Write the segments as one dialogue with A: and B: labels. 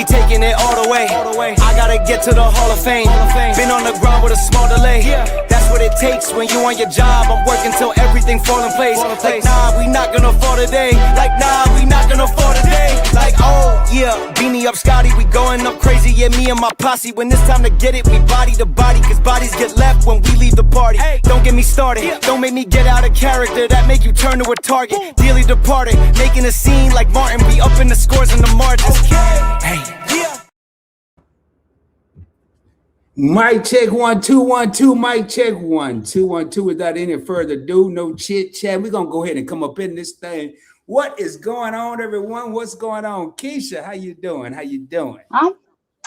A: We taking it all the way. I gotta get to the Hall of Fame. Been on the ground with a small delay. That's what it takes when you on your job. I'm working till everything fall in place. Like nah, we not gonna fall today. Like nah, we not gonna fall today. Like oh yeah, beanie up Scotty, we going up crazy. Yeah, me and my posse. When it's time to get it, we body to body. Cause bodies get left when we leave the party. Don't get me started, don't make me get out of character. That make you turn to a target. Dearly departed, making a scene like Martin. We up in the scores and the margins. Hey, yeah.
B: Mic check 1 2 1 2. Mic check 1 2 1 2. Without any further ado, no chit chat. We're gonna go ahead and come up in this thing. What is going on, everyone? What's going on? Keisha, how you doing? How you doing?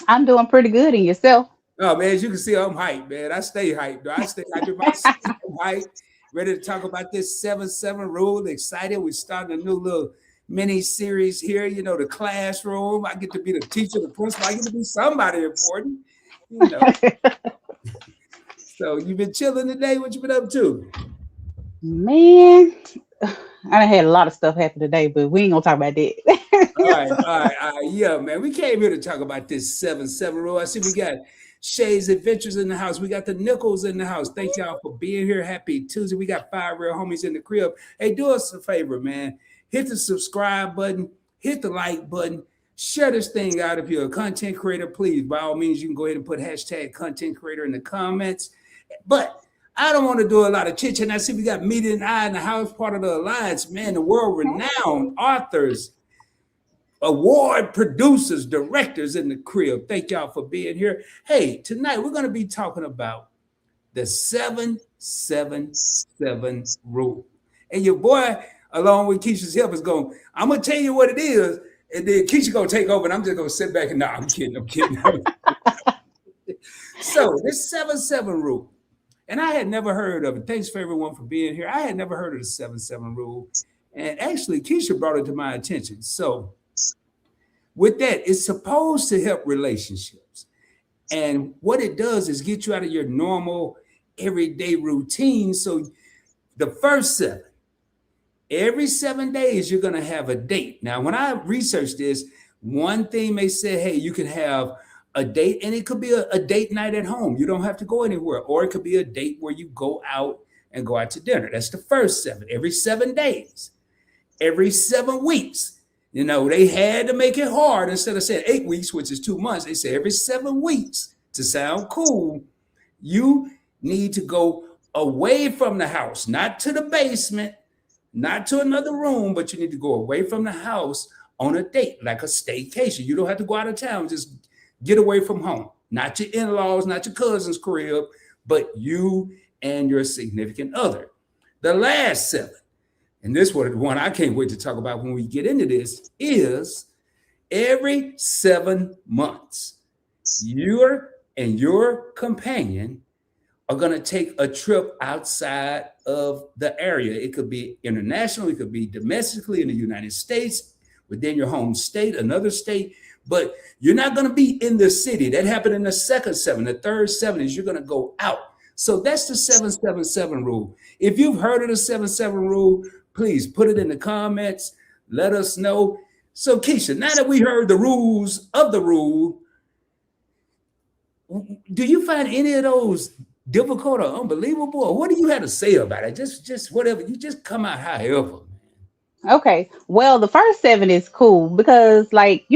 C: I'm doing pretty good. And yourself?
B: Oh man, as you can see, I'm hyped, man. I stay hyped, though. I stay hyped. I'm hyped. Ready to talk about this 7-7 rule. Excited. We're starting a new little mini series here. You know, the classroom. I get to be the teacher, the principal. I get to be somebody important. You know. So you've been chilling today. What you been up to?
C: Man, I done had a lot of stuff happen today, but we ain't gonna talk about that.
B: All right. Yeah, man. We came here to talk about this 7-7 rule. I see we got Shay's Adventures in the house. We got the Nichols in the house. Thank y'all for being here. Happy Tuesday. We got 5 real homies in the crib. Hey, do us a favor, man. Hit the subscribe button. Hit the like button. Share this thing out. If you're a content creator, please, by all means, you can go ahead and put hashtag content creator in the comments. But I don't want to do a lot of chit-chat. I see we got Media and I in the house, part of the Alliance, man, the world-renowned authors, award producers, directors in the crib. Thank y'all for being here. Hey, tonight we're going to be talking about the 7-7-7 rule. And your boy, along with Keisha's help, is going, I'm going to tell you what it is, and then Keisha going to take over, and I'm just going to sit back and, I'm kidding. So this 7-7 rule, and I had never heard of it. Thanks for everyone for being here. I had never heard of the 7-7 rule. And actually, Keisha brought it to my attention. So with that, it's supposed to help relationships. And what it does is get you out of your normal everyday routine. So the first 7, every 7 days, you're going to have a date. Now, when I researched this, one thing they said, hey, you can have a date, and it could be a date night at home. You don't have to go anywhere. Or it could be a date where you go out to dinner. That's the first 7, every 7 days, every 7 weeks. You know, they had to make it hard. Instead of saying 8 weeks, which is 2 months, they say every 7 weeks. To sound cool, you need to go away from the house, not to the basement, not to another room, but you need to go away from the house on a date, like a staycation. You don't have to go out of town. Just get away from home. Not your in-laws, not your cousin's crib, but you and your significant other. The last 7, and this one I can't wait to talk about when we get into this, is every 7 months, you and your companion are going to take a trip outside of the area. It could be international, it could be domestically in the United States, within your home state, another state, but you're not going to be in the city. That happened in the second 7. The third 7 is you're going to go out. So that's the 7-7-7 rule. If you've heard of the 7-7 rule, please put it in the comments. Let us know. So Keisha, now that we heard the rules of the rule, do you find any of those difficult or unbelievable? Or what do you have to say about it? Just whatever. You just come out however.
C: Okay. Well, the first 7 is cool because, like,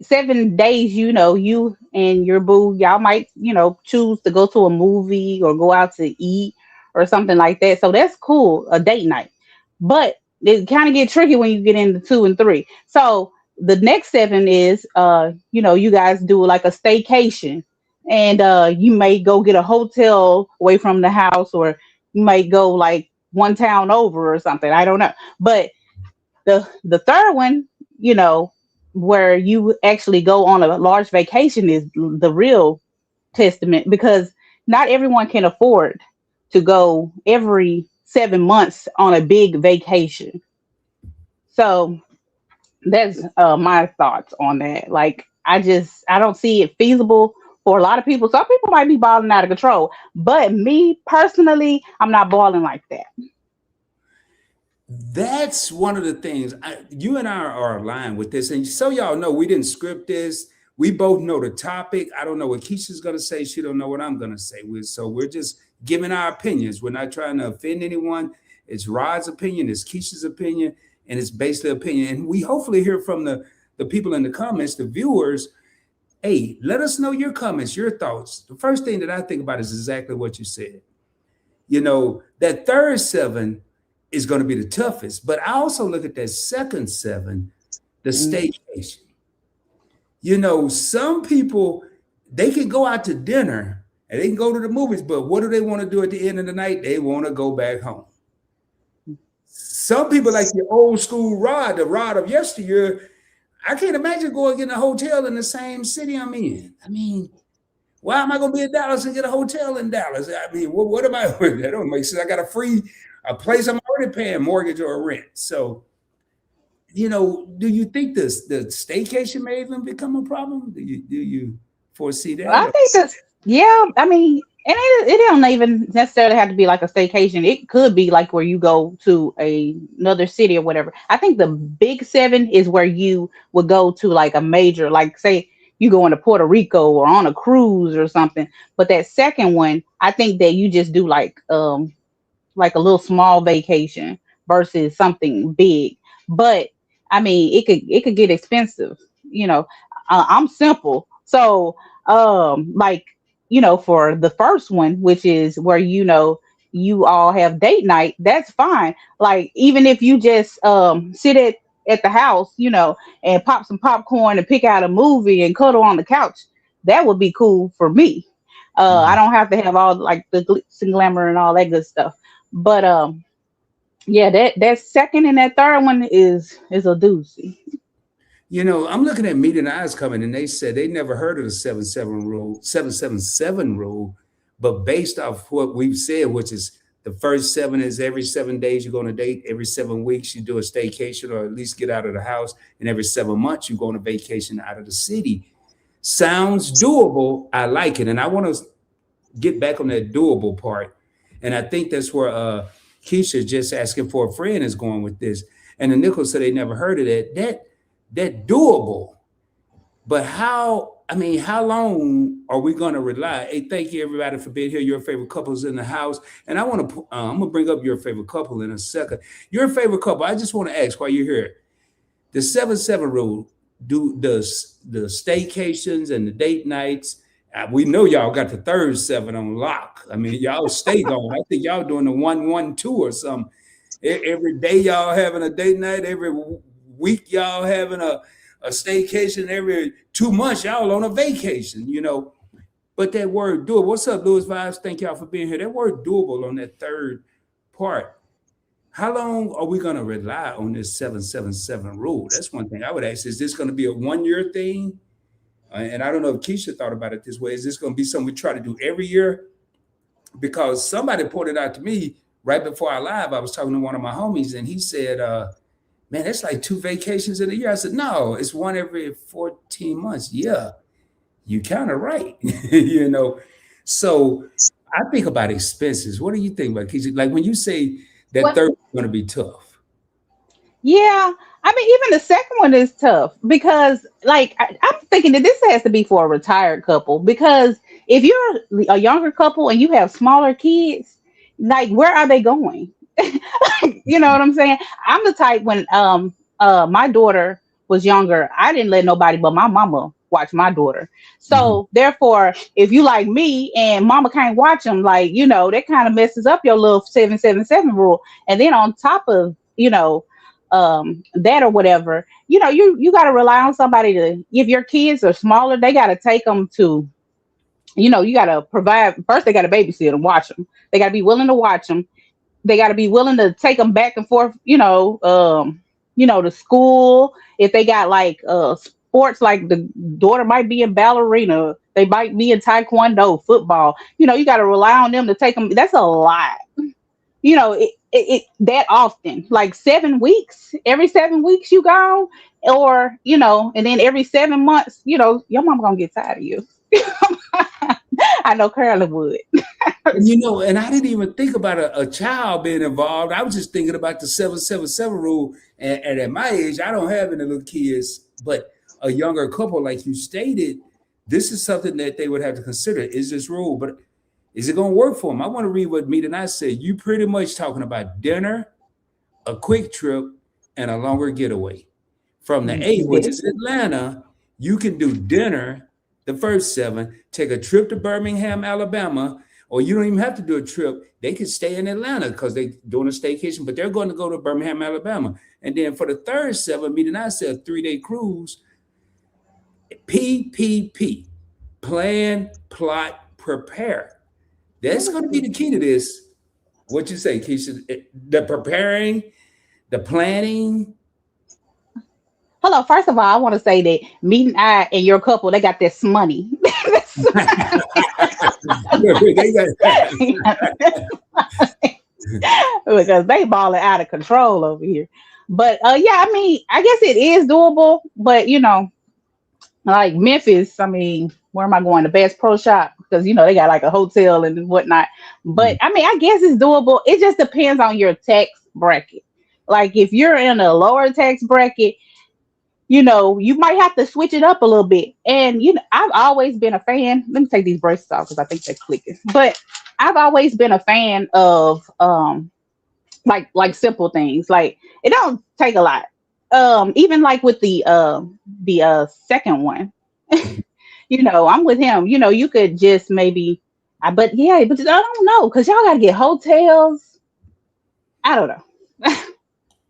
C: 7 days, you and your boo, y'all might, choose to go to a movie or go out to eat or something like that. So that's cool, a date night. But it kind of get tricky when you get into 2 and 3. So the next 7 is, you guys do like a staycation, and you may go get a hotel away from the house, or you might go like one town over or something. I don't know. But the third one, where you actually go on a large vacation is the real testament, because not everyone can afford to go every 7 months on a big vacation. So that's my thoughts on that. Like, I don't see it feasible for a lot of people. Some people might be balling out of control, but me personally, I'm not balling like that.
B: That's one of the things you and I are aligned with this. And so y'all know we didn't script this. We both know the topic. I don't know what Keisha's going to say. She don't know what I'm going to say. So we're just giving our opinions. We're not trying to offend anyone. It's Rod's opinion. It's Keisha's opinion. And it's basically opinion. And we hopefully hear from the people in the comments, the viewers. Hey, let us know your comments, your thoughts. The first thing that I think about is exactly what you said. You know, that third 7 is going to be the toughest. But I also look at that second 7, the staycation. You know, some people, they can go out to dinner and they can go to the movies, but what do they want to do at the end of the night? They want to go back home. Some people like the old school Rod, the Rod of yesteryear. I can't imagine going get a hotel in the same city I'm in. I mean, why am I going to be in Dallas and get a hotel in Dallas? I mean, what am I? That don't make sense. I got a place I'm already paying mortgage or rent. So, you know, do you think the staycation may even become a problem? Do you foresee that?
C: I think that's, yeah. I mean, and it don't even necessarily have to be like a staycation. It could be like where you go to another city or whatever. I think the big 7 is where you would go to like a major, like say you going to Puerto Rico or on a cruise or something. But that second one, I think that you just do like a little small vacation versus something big. But I mean, it could get expensive. You know, I'm simple, so like, you know, for the first one, which is where, you know, you all have date night, that's fine. Like, even if you just sit at the house, you know, and pop some popcorn and pick out a movie and cuddle on the couch, that would be cool for me. I don't have to have all like the glitz and glamour and all that good stuff. But yeah, that second and that third one is a doozy.
B: You know, I'm looking at Meeting Eyes coming, and they said they never heard of the 777 rule, but based off what we've said, which is the first 7 is every 7 days you go on a date, every 7 weeks you do a staycation or at least get out of the house, and every 7 months you go on a vacation out of the city. Sounds doable. I like it, and I want to get back on that doable part, and I think that's where Keisha just asking for a friend is going with this. And the Nichols said they never heard of that. That doable, but how long are we going to rely? Hey, thank you everybody for being here. Your favorite couples in the house, and I'm gonna bring up your favorite couple in a second. Your favorite couple. I just want to ask while you're here, the 7-7 rule. Does the staycations and the date nights? We know y'all got the third 7 on lock. I mean, y'all stay going. I think y'all doing the 1-1-2 or something. Every day y'all having a date night. Every week y'all having a staycation. Every 2 months y'all on a vacation, you know. But that word doable, what's up, Louis Vibes? Thank y'all for being here. That word doable on that third part. How long are we going to rely on this 777 rule? That's one thing I would ask. Is this going to be a 1-year thing? And I don't know if Keisha thought about it this way. Is this going to be something we try to do every year? Because somebody pointed out to me right before our live, I was talking to one of my homies, and he said, man, that's like 2 vacations in a year. I said, no, it's 1 every 14 months. Yeah, you kind of right. You know, so I think about expenses. What do you think about Keisha? Like when you say that third is going to be tough.
C: Yeah, I mean, even the second one is tough because, like, I'm thinking that this has to be for a retired couple, because if you're a younger couple and you have smaller kids, like, where are they going? You know what I'm saying? I'm the type when my daughter was younger, I didn't let nobody but my mama watch my daughter. So therefore, if you like me and mama can't watch them, like, you know, that kind of messes up your little 777 rule. And then on top of, you know, that or whatever, you know, you got to rely on somebody to, if your kids are smaller, they got to take them to, you know, you got to provide, first they got to babysit and watch them. They got to be willing to watch them. They got to be willing to take them back and forth, to school. If they got like sports, like the daughter might be in ballerina, they might be in taekwondo, football. You know, you got to rely on them to take them. That's a lot. You know, it that often, like 7 weeks, every 7 weeks you go, or, you know, and then every 7 months, you know, your mom gonna get tired of you. I know Carolyn would.
B: You know, and I didn't even think about a child being involved. I was just thinking about the 777 rule. And at my age, I don't have any little kids, but a younger couple, like you stated, this is something that they would have to consider. Is this rule, but is it going to work for them? I want to read what Meet and I said. You pretty much talking about dinner, a quick trip, and a longer getaway. From the 8, which is Atlanta, you can do dinner the first 7, take a trip to Birmingham, Alabama, or you don't even have to do a trip. They can stay in Atlanta because they're doing a staycation, but they're going to go to Birmingham, Alabama. And then for the third 7, Meet and I said a 3-day cruise, PPP, plan, plot, prepare. That's going to be the key to this. What you say, Keisha? The preparing, the planning.
C: Hold on. First of all, I want to say that Meet and I and your couple, they got this money. Because they balling out of control over here. But yeah, I mean, I guess it is doable. But you know, like Memphis, I mean, where am I going? The Bass Pro Shop, because you know they got like a hotel and whatnot. But I mean, I guess it's doable. It just depends on your tax bracket. Like if you're in a lower tax bracket, you know, you might have to switch it up a little bit. And you know, I've always been a fan. Let me take these braces off because I think they're clicking. But I've always been a fan of like simple things. Like it don't take a lot. Even like with the second one, you know, I'm with him. You know, you could just maybe, but I don't know, because y'all gotta get hotels. I don't know.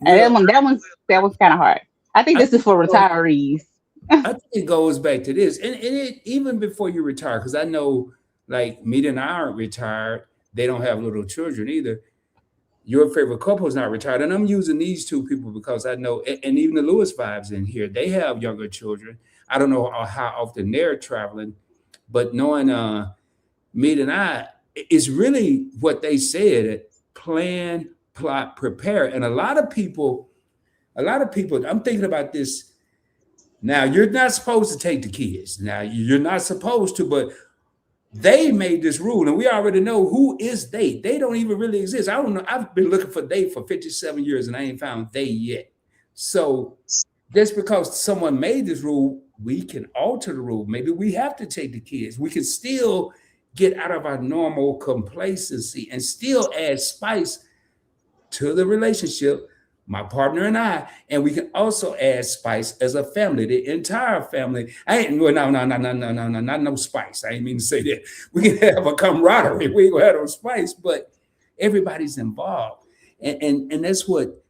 C: And that one's kind of hard. I think this is for retirees.
B: I think it goes back to this, and it even before you retire, because I know like Meet and I aren't retired. They don't have little children either. Your favorite couple is not retired, and I'm using these 2 people because I know, and even the Lewis vibes in here, they have younger children. I don't know how often they're traveling, but knowing Meet and I, it's really what they said: plan, plot, prepare. And a lot of people, I'm thinking about this now. You're not supposed to take the kids. Now you're not supposed to, but they made this rule, and we already know who is they. They don't even really exist. I don't know. I've been looking for they for 57 years, and I ain't found they yet. So just because someone made this rule, we can alter the rule. Maybe we have to take the kids. We can still get out of our normal complacency and still add spice to the relationship, my partner and I, and we can also add spice as a family, the entire family. Not no spice. I ain't mean to say that. We can have a camaraderie. We ain't gonna have no spice, but everybody's involved, and that's what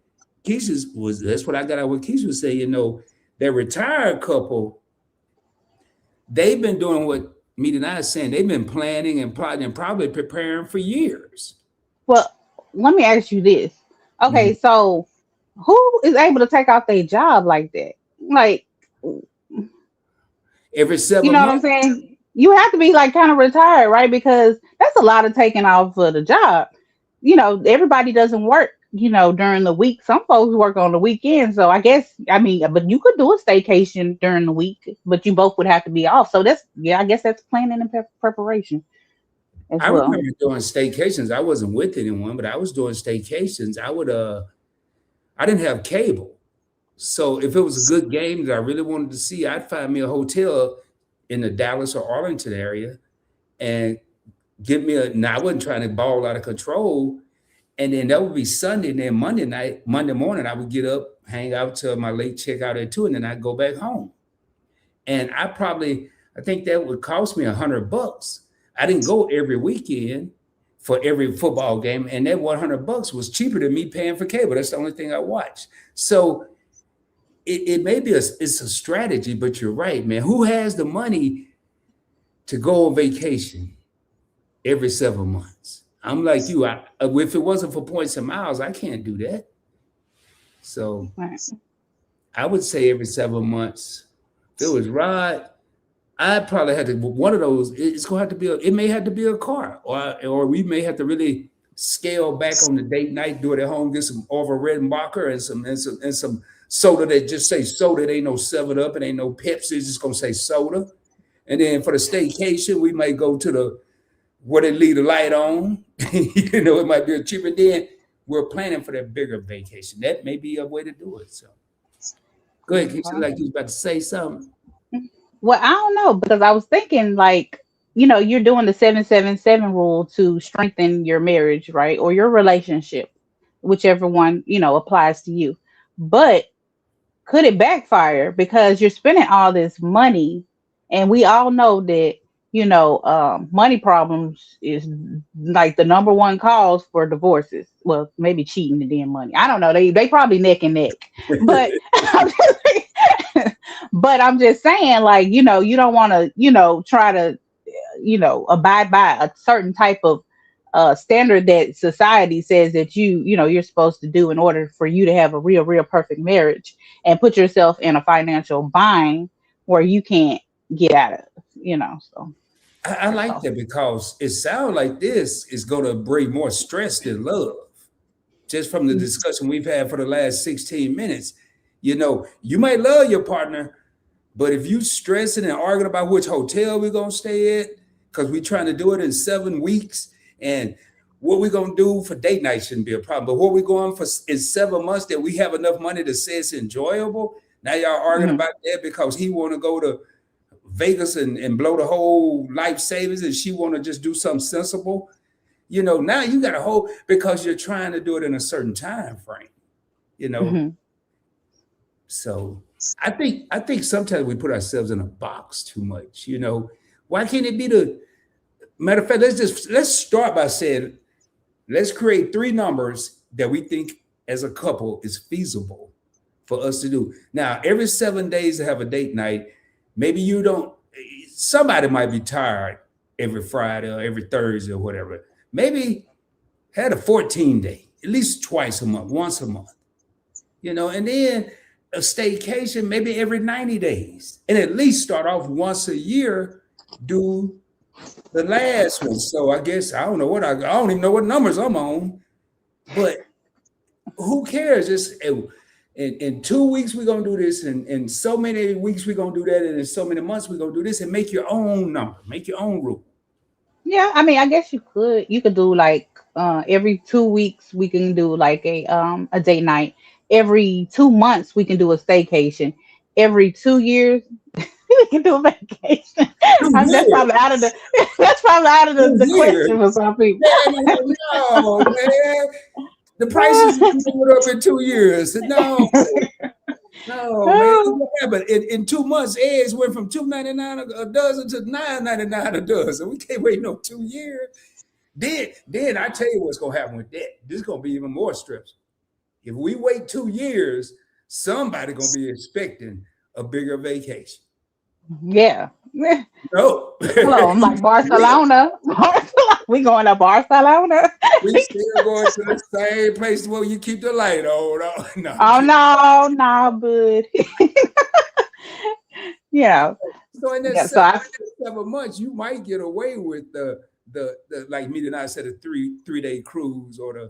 B: Keisha was. That's what I got out what Keisha was saying. You know, that retired couple, they've been doing what Meet and I is saying. They've been planning and plotting and probably preparing for years.
C: Well, let me ask you this. Okay, so who is able to take off their job like that? Like
B: every 7
C: you know
B: months.
C: what I'm saying? You have to be like kind of retired, right? Because that's a lot of taking off of the job. You know, everybody doesn't work, you know, during the week. Some folks work on the weekend. So I guess, I mean, but you could do a staycation during the week, but you both would have to be off. So I guess that's planning and preparation.
B: I remember doing staycations. I wasn't with anyone, but I was doing staycations. I didn't have cable. So if it was a good game that I really wanted to see, I'd find me a hotel in the Dallas or Arlington area and give me now I wasn't trying to ball out of control. And then that would be Sunday. And then Monday morning, I would get up, hang out till my late checkout at 2, and then I'd go back home. And I think that would cost me $100. I didn't go every weekend for every football game, and that $100 was cheaper than me paying for cable. That's the only thing I watched. So it may be it's a strategy, but you're right, man. Who has the money to go on vacation every 7 months? I'm like you. If it wasn't for points and miles, I can't do that. So I would say every 7 months. If it was Rod, I probably had to one of those. It's gonna have to be. It may have to be a car, or we may have to really scale back on the date night, do it at home, get some Orville Redenbacher and some soda that just say soda. It ain't no 7-Up, it ain't no Pepsi. It's just gonna say soda. And then for the staycation, we might go to where they leave the light on. You know, it might be a cheaper. Then we're planning for that bigger vacation. That may be a way to do it. So go ahead, Keisha, like you was about to say something.
C: Well, I don't know because I was thinking like, you're doing the 777 rule to strengthen your marriage, right? Or your relationship, whichever one, applies to you. But could it backfire because you're spending all this money and we all know that, money problems is like the number one cause for divorces. Well, maybe cheating and then money. I don't know. They probably neck and neck. But but I'm just saying, like, you don't want to, try to, abide by a certain type of standard that society says that you're supposed to do in order for you to have a real perfect marriage and put yourself in a financial bind where you can't get out of, so
B: I
C: that's
B: like
C: all.
B: that because it sounds like this is going to bring more stress than love. Just from the discussion we've had for the last 16 minutes, you might love your partner, but if you stressing and arguing about which hotel we're going to stay at, because we're trying to do it in 7 weeks, and what we're going to do for date night shouldn't be a problem. But what we're going for in 7 months that we have enough money to say it's enjoyable. Now y'all arguing
C: Mhm.
B: about that because he want to go to Vegas and blow the whole life savings and she want to just do something sensible. Now you got a whole because you're trying to do it in a certain time frame, you know.
C: Mhm.
B: So I think sometimes we put ourselves in a box too much, Why can't it be the matter of fact, let's start by saying let's create three numbers that we think as a couple is feasible for us to do. Now, every 7 days to have a date night, maybe you don't, somebody might be tired every Friday or every Thursday or whatever. Maybe had a 14 day, at least twice a month, once a month, and then a staycation maybe every 90 days. And at least start off once a year, do the last one. So I guess I don't know I don't even know what numbers I'm on, but who cares? Just in 2 weeks we're gonna do this, and in so many weeks we're gonna do that, and in so many months we're gonna do this, and make your own number, make your own rule.
C: Yeah, I mean, I guess you could do like every 2 weeks we can do like a date night. Every 2 months we can do a staycation. Every 2 years we can do a vacation.
B: Two
C: That's
B: years,
C: probably out of the that's probably out of the,
B: two
C: the
B: years.
C: question for some people.
B: Man, no, man. The prices went up in 2 years. No, no, man. But in 2 months, eggs went from $2.99 a dozen to $9.99 a dozen. We can't wait no 2 years. Then I tell you what's gonna happen with that. This is gonna be even more stressful. If we wait 2 years, somebody gonna be expecting a bigger vacation.
C: Yeah.
B: No,
C: Hello, I'm like Barcelona. We going to Barcelona.
B: we still going to the same place where you keep the light on. Oh, no.
C: Oh no, no, bud. Yeah.
B: So in that
C: Yeah. So I
B: 7 months, you might get away with the like me and I said, a three-day cruise or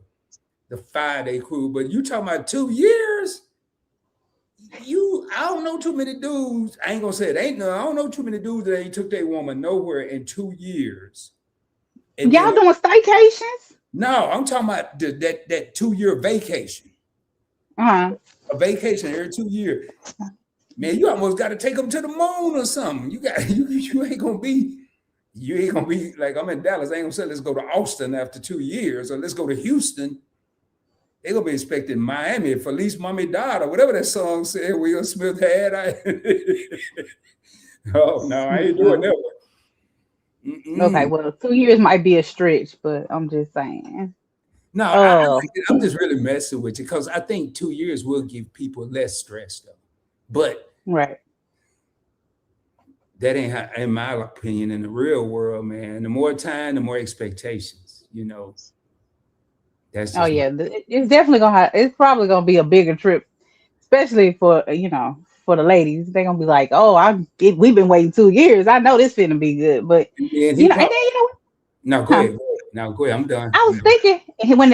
B: the 5 day cruise. But you talking about 2 years? I don't know too many dudes. I ain't gonna say it ain't no. I don't know too many dudes that ain't took their woman nowhere in 2 years. And
C: y'all
B: then
C: doing staycations?
B: no, I'm talking about that 2 year vacation.
C: Uh-huh.
B: A vacation every 2 years. Man, you almost got to take them to the moon or something. You ain't gonna be like I'm in Dallas. I ain't gonna say let's go to Austin after 2 years or let's go to Houston. They're gonna be expecting Miami, Feliz Mommy Dad, or whatever that song said Will Smith had. Oh no, I ain't doing that one.
C: Okay,
B: Mm-mm.
C: well, 2 years might be a stretch, but I'm just saying.
B: No,
C: Oh,
B: I'm just really messing with you because I think 2 years will give people less stress though. But
C: right.
B: that ain't how, in my opinion, in the real world, man. The more time, the more expectations. That's
C: Oh
B: just my.
C: yeah, it's definitely gonna it's probably gonna be a bigger trip, especially for for the ladies. They're gonna be like, oh, we've been waiting 2 years. I know this finna be good, but
B: And then he
C: and then
B: probably no. Go
C: huh?
B: ahead. Go ahead. No, go ahead. I'm done.
C: I was thinking when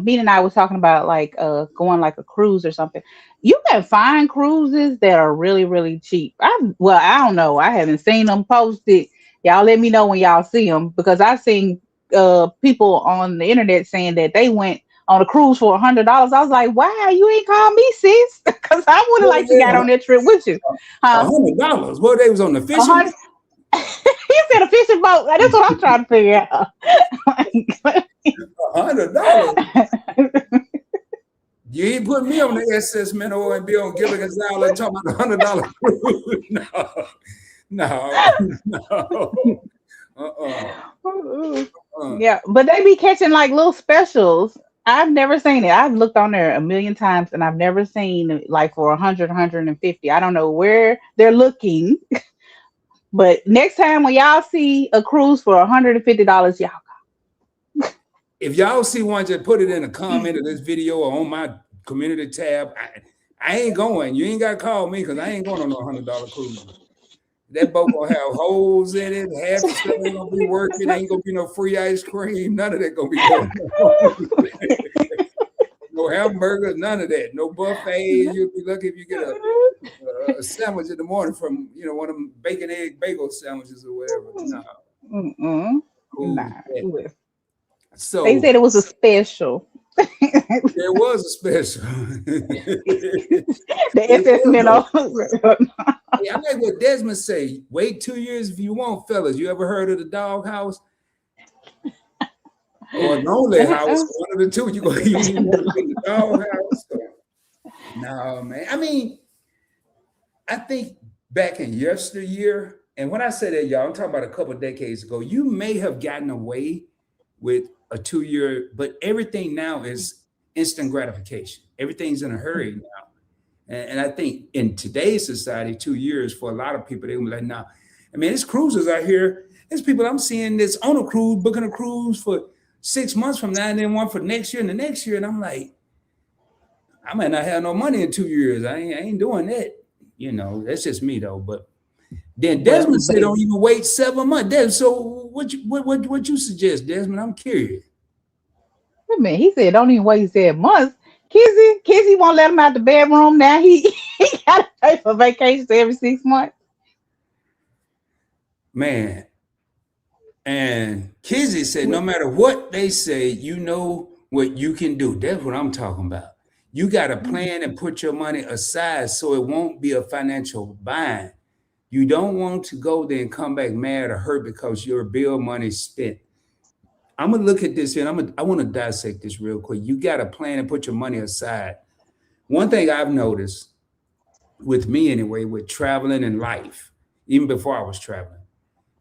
C: me and I was talking about like going like a cruise or something. You can find cruises that are really cheap. I don't know. I haven't seen them posted. Y'all let me know when y'all see them because I've seen people on the internet saying that they went on a cruise for $100. I was like, wow, you ain't called me, sis, because I would have
B: Well,
C: liked to get on that trip with you. Huh?
B: $100. Well, they was on the
C: A
B: fishing.
C: hundred. He said a fishing boat. That's what I'm trying to figure out.
B: $100. You ain't put me on the SS Minnow and be on Gilligan's Island talking about $100 cruise. No.
C: Yeah, but they be catching like little specials. I've never seen it. I've looked on there a million times and I've never seen it like for 100, 150. I don't know where they're looking. But next time when y'all see a cruise for $150, y'all.
B: If y'all see one, just put it in a comment of this video or on my community tab. I ain't going. You ain't got to call me because I ain't going on no $100 cruise. That boat gonna have holes in it. Half the stuff ain't gonna be working. Ain't gonna be no free ice cream. None of that gonna be going. No hamburgers. None of that. No buffet. You'll be lucky if you get a sandwich in the morning from one of them bacon egg bagel sandwiches or whatever. No.
C: Nah.
B: So
C: they said it was a special.
B: There was a special.
C: The SS Minnow.
B: Hey, I like what Desmond say. Wait 2 years if you want, fellas. You ever heard of the Dog House? Or Lonely House? One of the two. You gonna use the Dog House? No, man. I mean, I think back in yesteryear, and when I say that, y'all, I'm talking about a couple of decades ago, you may have gotten away with a 2 year, but everything now is instant gratification. Everything's in a hurry now. And I think in today's society, 2 years for a lot of people, they're gonna be like, nah. I mean, there's cruisers out here. There's people I'm seeing that's on a cruise, booking a cruise for 6 months from now, and then one for next year and the next year. And I'm like, I might not have no money in 2 years. I ain't doing that. That's just me though. But then Desmond said, don't even wait 7 months. Desmond, so what you suggest, Desmond? I'm curious.
C: Wait a minute, he said don't even wait 7 months. Kizzy won't let him out the bedroom now. He gotta pay for vacations every 6 months.
B: Man. And Kizzy said, no matter what they say, you know what you can do. That's what I'm talking about. You got to plan and put your money aside so it won't be a financial bind. You don't want to go there and come back mad or hurt because your bill money spent. I'm going to look at this and I want to dissect this real quick. You got to plan and put your money aside. One thing I've noticed with me anyway, with traveling and life, even before I was traveling,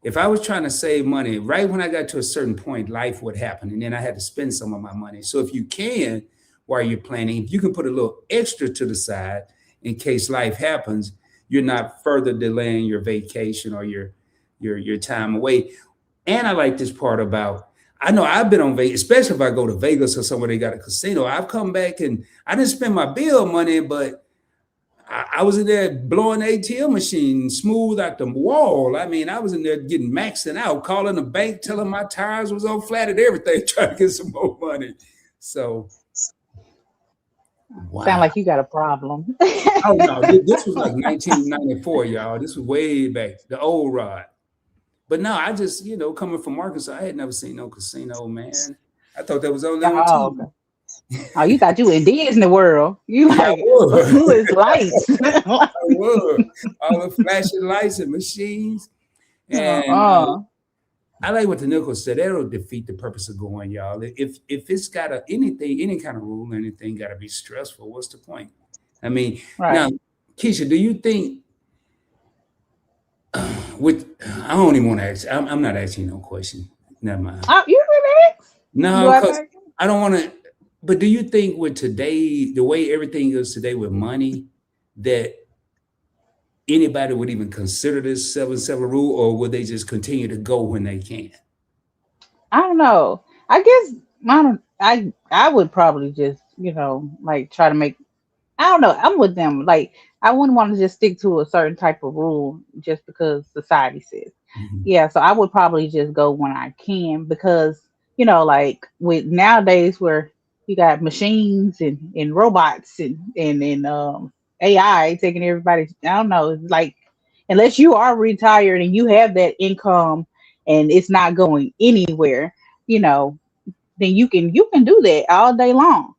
B: if I was trying to save money, right when I got to a certain point, life would happen. And then I had to spend some of my money. So if you can, while you're planning, if you can put a little extra to the side in case life happens, you're not further delaying your vacation or your time away. And I like this part about, I know I've been on Vegas, especially if I go to Vegas or somewhere they got a casino. I've come back and I didn't spend my bill money, but I was in there blowing the ATM machine smooth out the wall. I mean, I was in there getting maxing out, calling the bank, telling my tires was on flat and everything, trying to get some more money. So, wow.
C: Sound like you got a problem.
B: Oh no, this was like 1994, y'all. This was way back, the old rod. But no, I just, coming from Arkansas, I had never seen no casino, man. I thought that was only on TV.
C: Oh, you thought you in Disney World. You like, who is lights?
B: I was. All the flashing lights and machines. And I like what the Nichols said. That'll defeat the purpose of going, y'all. If it's got any kind of rule, anything got to be stressful, what's the point? I mean, Now, Keisha, do you think I don't even want to ask. I'm not asking no question. Never mind.
C: You can ask.
B: No, because I don't want to. But do you think with today, the way everything is today with money, that anybody would even consider this 7-7 rule, or would they just continue to go when they can?
C: I don't know. I guess I would probably just, like try to make, I don't know. I'm with them. Like, I wouldn't want to just stick to a certain type of rule just because society says. Mm-hmm. Yeah. So I would probably just go when I can because, like with nowadays where you got machines and robots and AI taking everybody. I don't know. It's like, unless you are retired and you have that income and it's not going anywhere, then you can do that all day long.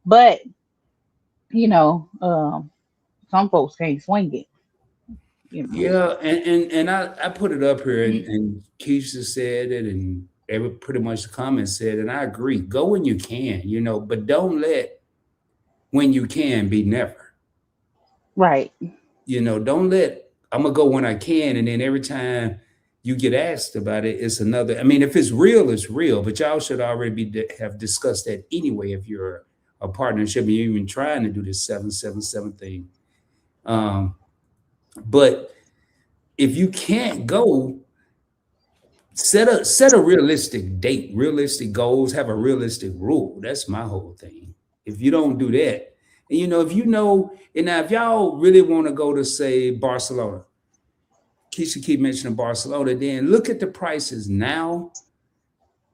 C: But you know, some folks can't swing it. You know.
B: Yeah, and I put it up here, and Keisha said it, and every pretty much the comments said, and I agree. Go when you can, but don't let when you can be never.
C: Right.
B: Don't let I'm gonna go when I can, and then every time you get asked about it, it's another. I mean, if it's real, it's real. But y'all should already have discussed that anyway. If you're a partnership and you're even trying to do this 777 thing, but if you can't go, set a realistic date, realistic goals, have a realistic rule. That's my whole thing. If you don't do that, and and now if y'all really want to go to say Barcelona, Keisha keep mentioning Barcelona, then look at the prices now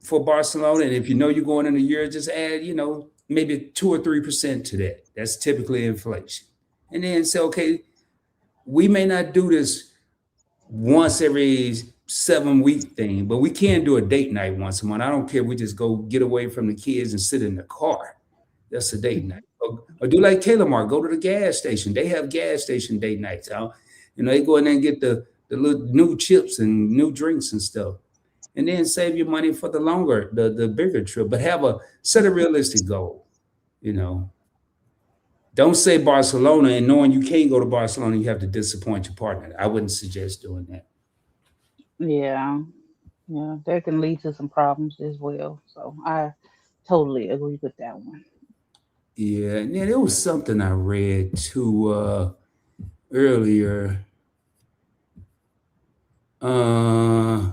B: for Barcelona. And if you know you're going in a year, just add, maybe 2 or 3% to that. That's typically inflation. And then say, okay, we may not do this once every 7 week thing, but we can do a date night once a month. I don't care. We just go get away from the kids and sit in the car. That's a date night. Or do like Kayla Mart, go to the gas station. They have gas station date nights. They go in there and get the little new chips and new drinks and stuff. And then save your money for the bigger trip, but set a realistic goal, Don't say Barcelona and knowing you can't go to Barcelona, you have to disappoint your partner. I wouldn't suggest doing that.
C: Yeah. Yeah. That can lead to some problems as well. So I totally agree with that one.
B: Yeah, and then there was something I read too earlier. I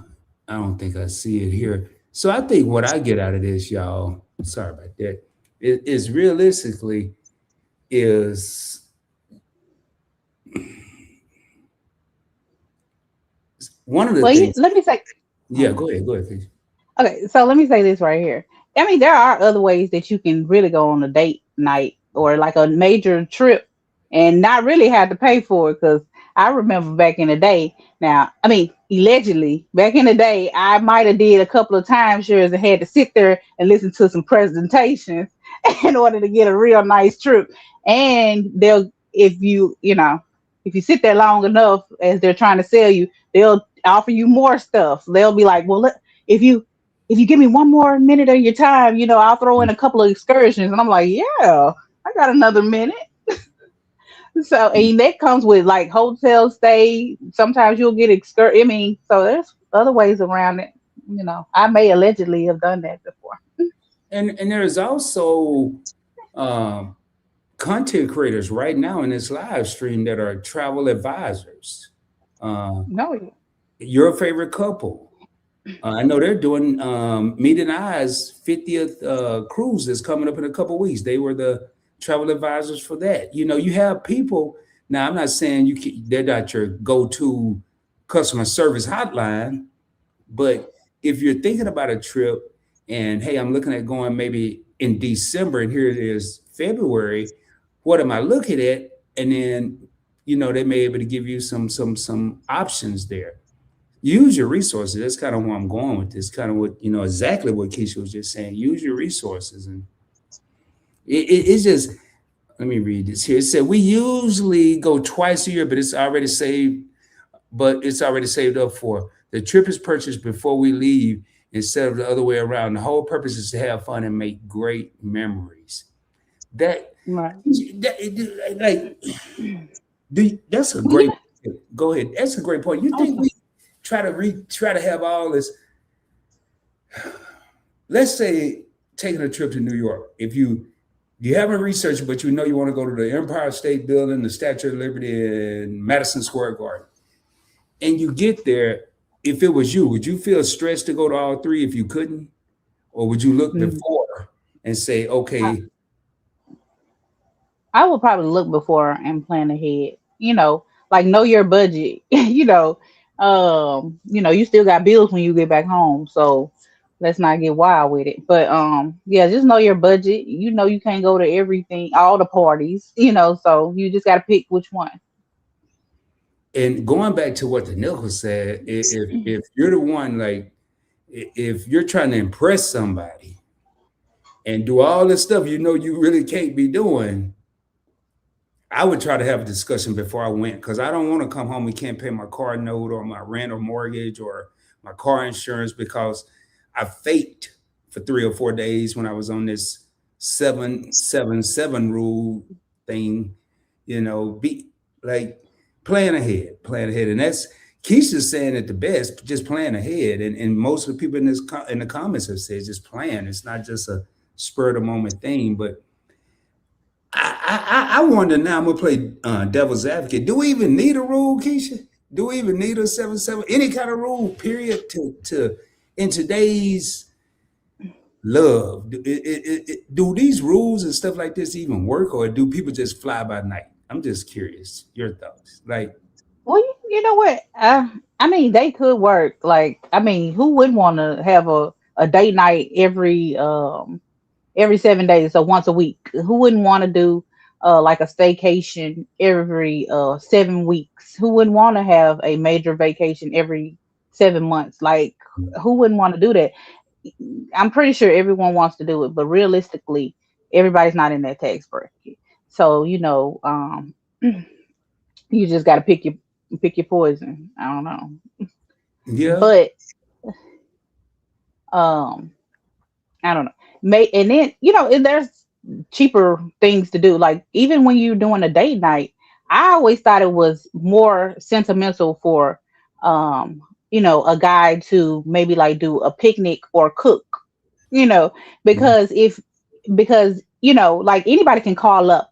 B: don't think I see it here. So I think what I get out of this, y'all, sorry about that, is realistically is one of the
C: Well,
B: things.
C: let me say,
B: Yeah, go ahead, please.
C: okay, so let me say this right here. I mean, there are other ways that you can really go on a date night or like a major trip and not really have to pay for it. Because I remember back in the day, now, I mean, allegedly, back in the day, I might have did a couple of time shares and had to sit there and listen to some presentations in order to get a real nice trip. And if you sit there long enough as they're trying to sell you, they'll offer you more stuff. They'll be like, well, if you if you give me one more minute of your time, I'll throw in a couple of excursions. And I'm like, yeah, I got another minute. So, and that comes with like hotel stay. Sometimes you'll get I mean, so there's other ways around it. I may allegedly have done that before.
B: And there's also um, content creators right now in this live stream that are travel advisors. Uh,
C: No.
B: your favorite couple. I know they're doing Meet and I's 50th cruise is coming up in a couple of weeks. They were the travel advisors for that. You have people. Now, I'm not saying they're not your go-to customer service hotline, but if you're thinking about a trip and hey, I'm looking at going maybe in December and here it is February, what am I looking at? And then they may be able to give you some options there. Use your resources. That's kind of where I'm going with this. Kind of what exactly what Keisha was just saying. Use your resources, and it's just. Let me read this here. It said we usually go twice a year, but it's already saved. But it's already saved up for the trip is purchased before we leave instead of the other way around. The whole purpose is to have fun and make great memories. That,
C: Right.
B: that's a
C: Well,
B: great. Go ahead. That's a great point. You think
C: okay.
B: we try to have all this? Let's say taking a trip to New York. If you haven't researched, but you want to go to the Empire State Building, the Statue of Liberty, and Madison Square Garden, and you get there. If it was you, would you feel stressed to go to all three if you couldn't, or would you look
C: Mm.
B: before and say,
C: I,
B: okay,
C: I would probably look before and plan ahead. Like know your budget. You still got bills when you get back home, so let's not get wild with it. But yeah, just know your budget. You can't go to everything, all the parties. So you just got to pick which one.
B: and going back to what the nickel said, if you're the one like if you're trying to impress somebody, and do all this stuff you know you really can't be doing, I would try to have a discussion before I went, because I don't want to come home and can't pay my car note or my rent or mortgage or my car insurance, because I faked for 3 or 4 days when I was on this 777 rule thing, be like plan ahead. And that's Keisha's saying it the best, just plan ahead. And most of the people in the comments have said just plan. It's not just a spur of the moment thing, but I wonder now. I'm gonna play devil's advocate. Do we even need a rule, Keisha? Do we even need a 7-7? Any kind of rule? Period. To in today's love, do these rules and stuff like this even work, or do people just fly by night? I'm just curious. Your thoughts? Like,
C: Well, you know what? I mean, they could work. Like, I mean, who wouldn't want to have a date night every 7 days, so once a week? Who wouldn't want to do like a staycation every 7 weeks? Who wouldn't want to have a major vacation every 7 months? Like, who wouldn't want to do that? I'm pretty sure everyone wants to do it, but realistically, everybody's not in that tax bracket. So you just got to pick your poison. I don't know,
B: yeah,
C: but um, I don't know. And then and there's cheaper things to do. Like, even when you're doing a date night, I always thought it was more sentimental for a guy to maybe like do a picnic or cook, you know, because like anybody can call up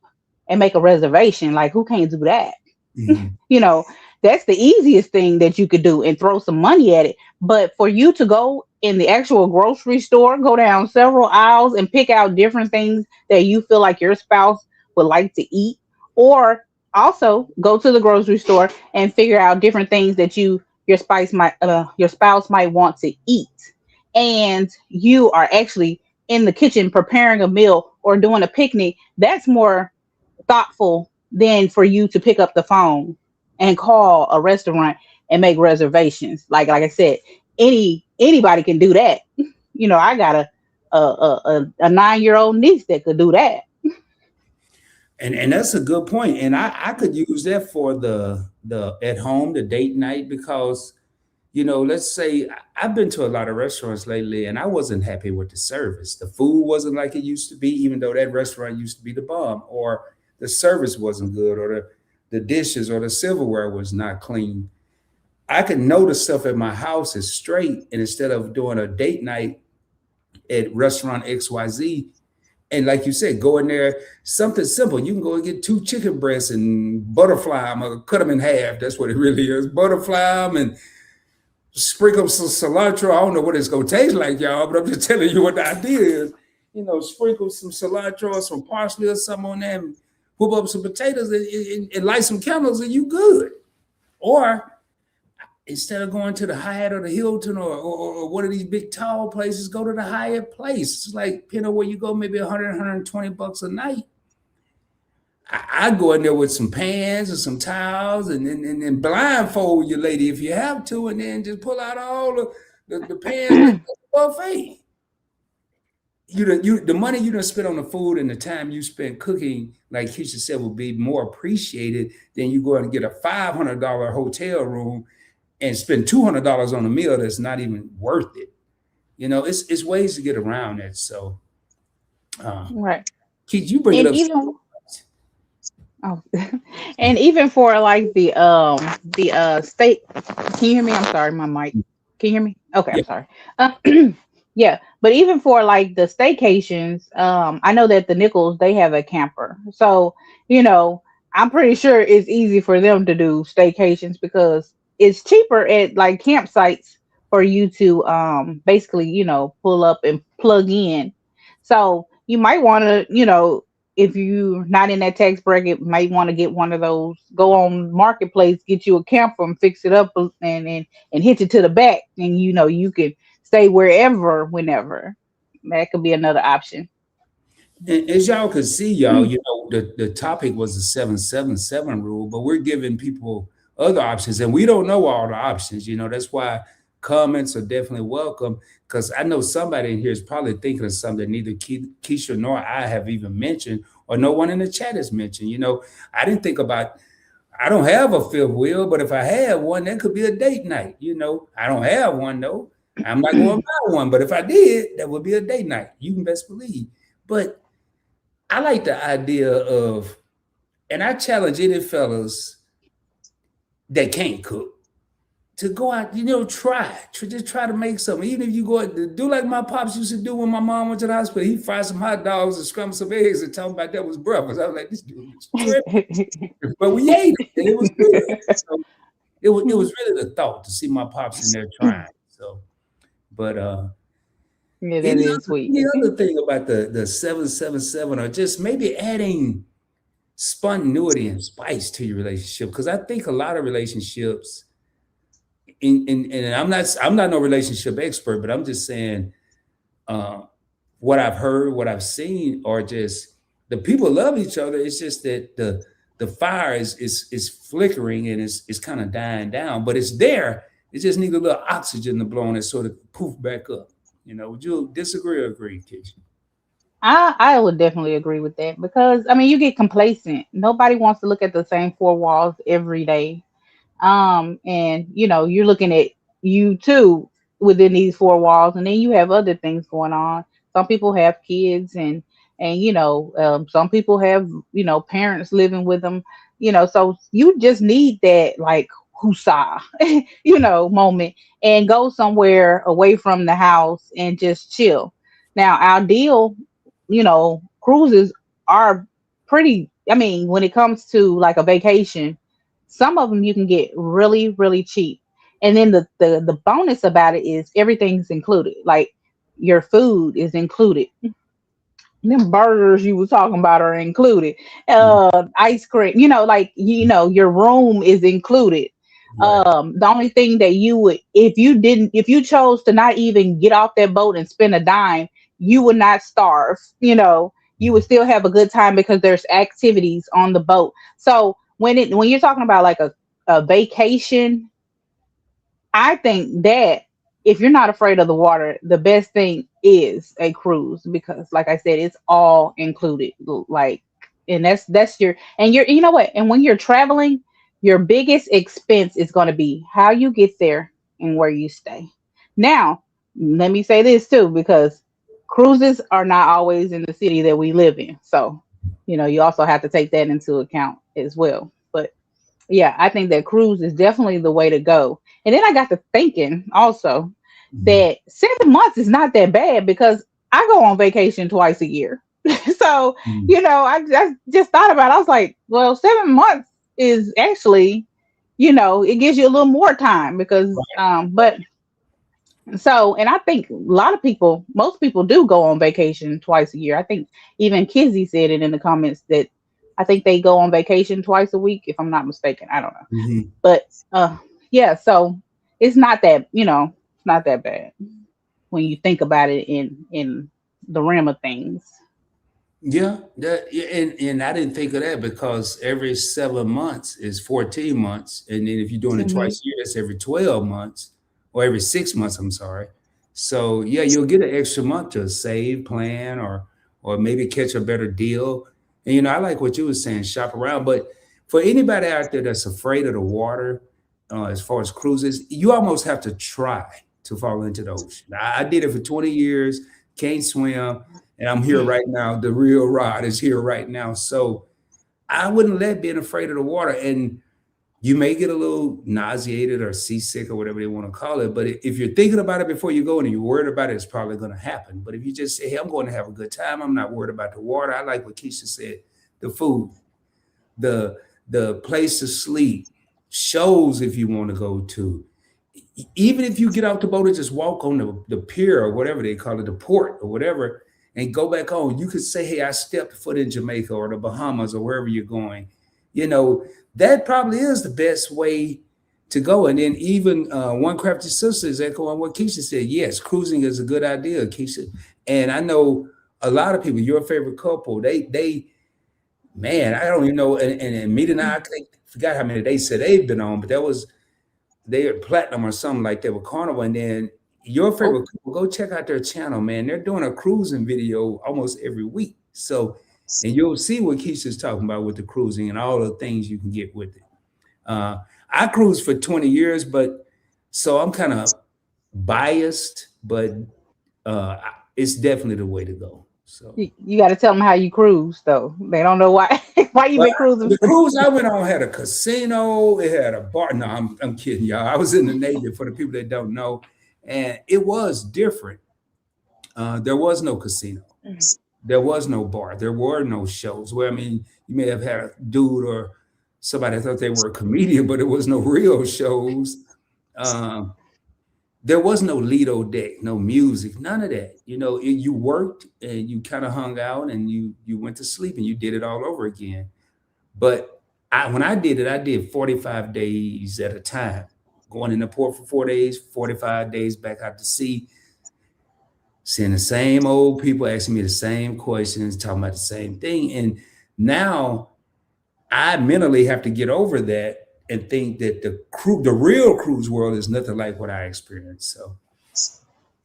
C: and make a reservation. Like, who can't do that?
B: mhm.
C: you know, that's the easiest thing that you could do and throw some money at it. But for you to go in the actual grocery store, go down several aisles and pick out different things that you feel like your spouse would like to eat, or also go to the grocery store and figure out different things that your spouse might want to eat, and you are actually in the kitchen preparing a meal or doing a picnic. That's more thoughtful than for you to pick up the phone and call a restaurant and make reservations. Like I said, anybody can do that. I got a 9-year-old niece that could do that.
B: And that's a good point. And I could use that for the at home, the date night, because let's say I've been to a lot of restaurants lately and I wasn't happy with the service. The food wasn't like it used to be, even though that restaurant used to be the bomb, or the service wasn't good, or the dishes or the silverware was not clean. I could know the stuff at my house is straight, and instead of doing a date night at restaurant XYZ, and like you said, go in there, something simple. You can go and get 2 chicken breasts and butterfly them, or cut them in half. That's what it really is. Butterfly them and sprinkle some cilantro. I don't know what it's going to taste like, y'all, but I'm just telling you what the idea is. Sprinkle some cilantro or some parsley or something on there, and whip up some potatoes and light some candles, and you good. Or instead of going to the Hyatt or the Hilton or one of these big tall places, go to the Hyatt place. It's like, where you go, maybe 100, $120 a night. I go in there with some pans and some towels, and blindfold your lady if you have to, and then just pull out all the pans like a buffet. The money you done spent on the food and the time you spent cooking, like Keisha said, will be more appreciated than you go and get a $500 hotel room and spend $200 on a meal that's not even worth it. It's ways to get around it. So,
C: Right.
B: Keith, you bring it
C: And
B: up.
C: even oh, and even for like the state. Can you hear me? I'm sorry, my mic. Can you hear me? Okay,
B: Yeah.
C: I'm sorry. Yeah, but even for like the staycations, I know that the Nichols, they have a camper, so I'm pretty sure it's easy for them to do staycations because it's cheaper at like campsites for you to basically pull up and plug in. So you might want to, if you're not in that tax bracket, might want to get one of those. Go on marketplace, get you a camper and fix it up, and hitch it to the back, and you can stay wherever, whenever. That could be another option.
B: And as y'all could see, y'all, the topic was the 777 rule, but we're giving people other options, and we don't know all the options. That's why comments are definitely welcome, because I know somebody in here is probably thinking of something that neither Keisha nor I have even mentioned, or no one in the chat has mentioned. I didn't think about, I don't have a fifth wheel, but if I had one, that could be a date night. I don't have one though. I'm not going to buy one, but if I did, that would be a date night. You can best believe. But I like the idea of, and I challenge any fellas that can't cook to go out, just try to make something. Even if you go do like my pops used to do when my mom went to the hospital, he fried some hot dogs and scrambled some eggs and told me about that was breakfast. I was like, this dude is tripping. But we ate it, and it was good. So it was really the thought to see my pops in there trying. So, but
C: yeah, that is sweet.
B: The other thing about the 777, or just maybe adding spontaneity and spice to your relationship, because I think a lot of relationships, and I'm not no relationship expert, but I'm just saying what I've heard, what I've seen, are just the people love each other. It's just that the fire is flickering and it's kind of dying down, but it's there. It just needs a little oxygen to blow and it sort of poof back up. Would you disagree or agree, Keisha?
C: I would definitely agree with that, because you get complacent. Nobody wants to look at the same four walls every day. And you're looking at you too within these four walls, and then you have other things going on. Some people have kids, and some people have parents living with them. So you just need that, like, husa, moment, and go somewhere away from the house and just chill. Now, our deal, cruises are pretty. When it comes to like a vacation, some of them you can get really, really cheap. And then the bonus about it is everything's included. Like, your food is included. Them burgers you were talking about are included. Ice cream, your room is included. Right. The only thing that you would, if you chose to not even get off that boat and spend a dime, you would not starve. You would still have a good time because there's activities on the boat. So when you're talking about like a vacation, I think that if you're not afraid of the water, the best thing is a cruise, because like I said, it's all included. Like, and that's your, and you're, you know what? And when you're traveling, your biggest expense is going to be how you get there and where you stay. Now, let me say this too, because cruises are not always in the city that we live in. So, you also have to take that into account as well. But yeah, I think that cruise is definitely the way to go. And then I got to thinking also that 7 months is not that bad, because I go on vacation twice a year. So, I just thought about it. I was like, well, 7 months is actually, it gives you a little more time, because, but so, and I think a lot of people, most people do go on vacation twice a year. I think even Kizzy said it in the comments that I think they go on vacation twice a week, if I'm not mistaken. I don't know. Mm-hmm. But yeah, so it's not that, it's not that bad when you think about it in the realm of things.
B: Yeah, and I didn't think of that, because every 7 months is 14 months. And then if you're doing it twice a year, that's every 12 months, or every 6 months, I'm sorry. So yeah, you'll get an extra month to save, plan, or maybe catch a better deal. And I like what you were saying, shop around. But for anybody out there that's afraid of the water, as far as cruises, you almost have to try to fall into the ocean. I did it for 20 years, can't swim, and I'm here right now. The real Rod is here right now. So I wouldn't let being afraid of the water. And you may get a little nauseated or seasick or whatever they want to call it. But if you're thinking about it before you go and you're worried about it, it's probably going to happen. But if you just say, hey, I'm going to have a good time, I'm not worried about the water. I like what Keisha said, the food, the place to sleep, shows if you want to go to. Even if you get out the boat and just walk on the pier or whatever they call it, the port or whatever, and go back home, you could say, hey, I stepped foot in Jamaica or the Bahamas or wherever you're going. That probably is the best way to go. And then even One Crafty Sister is echoing what Keisha said. Yes, cruising is a good idea, Keisha. And I know a lot of people, your favorite couple, they man, I don't even know. And Meet and I forgot how many they said they've been on, but that was they are platinum or something like that with Carnival, and then your favorite couple, go check out their channel, man. They're doing a cruising video almost every week. So, and you'll see what Keisha's talking about with the cruising and all the things you can get with it. I cruised for 20 years, but so I'm kind of biased, but it's definitely the way to go. So
C: You got to tell them how you cruise, though. They don't know why why you been cruising.
B: the cruise I went on had a casino, it had a bar. No, I'm kidding, y'all. I was in the Navy, for the people that don't know, and it was different. There was no casino, there was no bar, there were no shows. Where I mean, you may have had a dude or somebody thought they were a comedian, but it was no real shows. Um, there was no Lido deck, no music, none of that. You know, you worked and you kind of hung out and you went to sleep and you did it all over again. But when I did it, I did 45 days at a time, going in the port for 4 days, 45 days back out to sea, seeing the same old people asking me the same questions, talking about the same thing. And now I mentally have to get over that and think that the real cruise world is nothing like what I experienced. So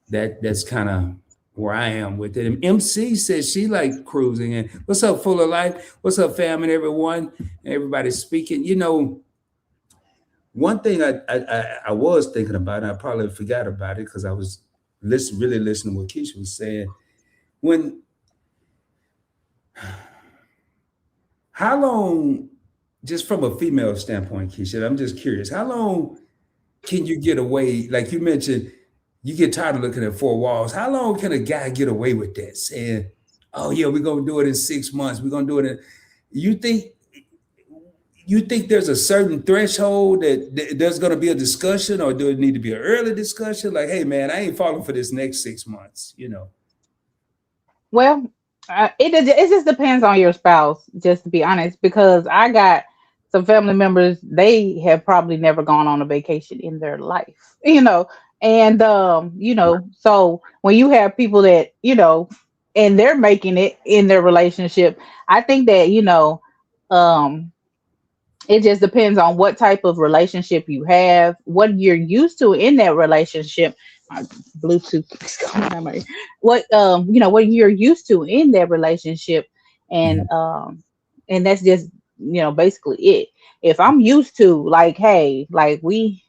B: that's kind of where I am with it. And MC says she likes cruising. And what's up, Full of Life? What's up, fam, and everyone? And everybody's speaking. You know, one thing I was thinking about, and I probably forgot about it because I was really listening to what Keisha was saying. How long, just from a female standpoint, Keisha, I'm just curious, how long can you get away? Like you mentioned, you get tired of looking at four walls. How long can a guy get away with that? Saying, oh yeah, we're gonna do it in 6 months. We're gonna do it in, you think there's a certain threshold that there's gonna be a discussion, or do it need to be an early discussion? Like, hey man, I ain't falling for this next 6 months, you know.
C: Well, it just depends on your spouse, just to be honest, because I got some family members, they have probably never gone on a vacation in their life, and so when you have people that, and they're making it in their relationship, I think that, um it just depends on what type of relationship you have, what you're used to in that relationship. My Bluetooth is going on what you're used to in that relationship, and that's just basically it. If I'm used to, like, hey, like we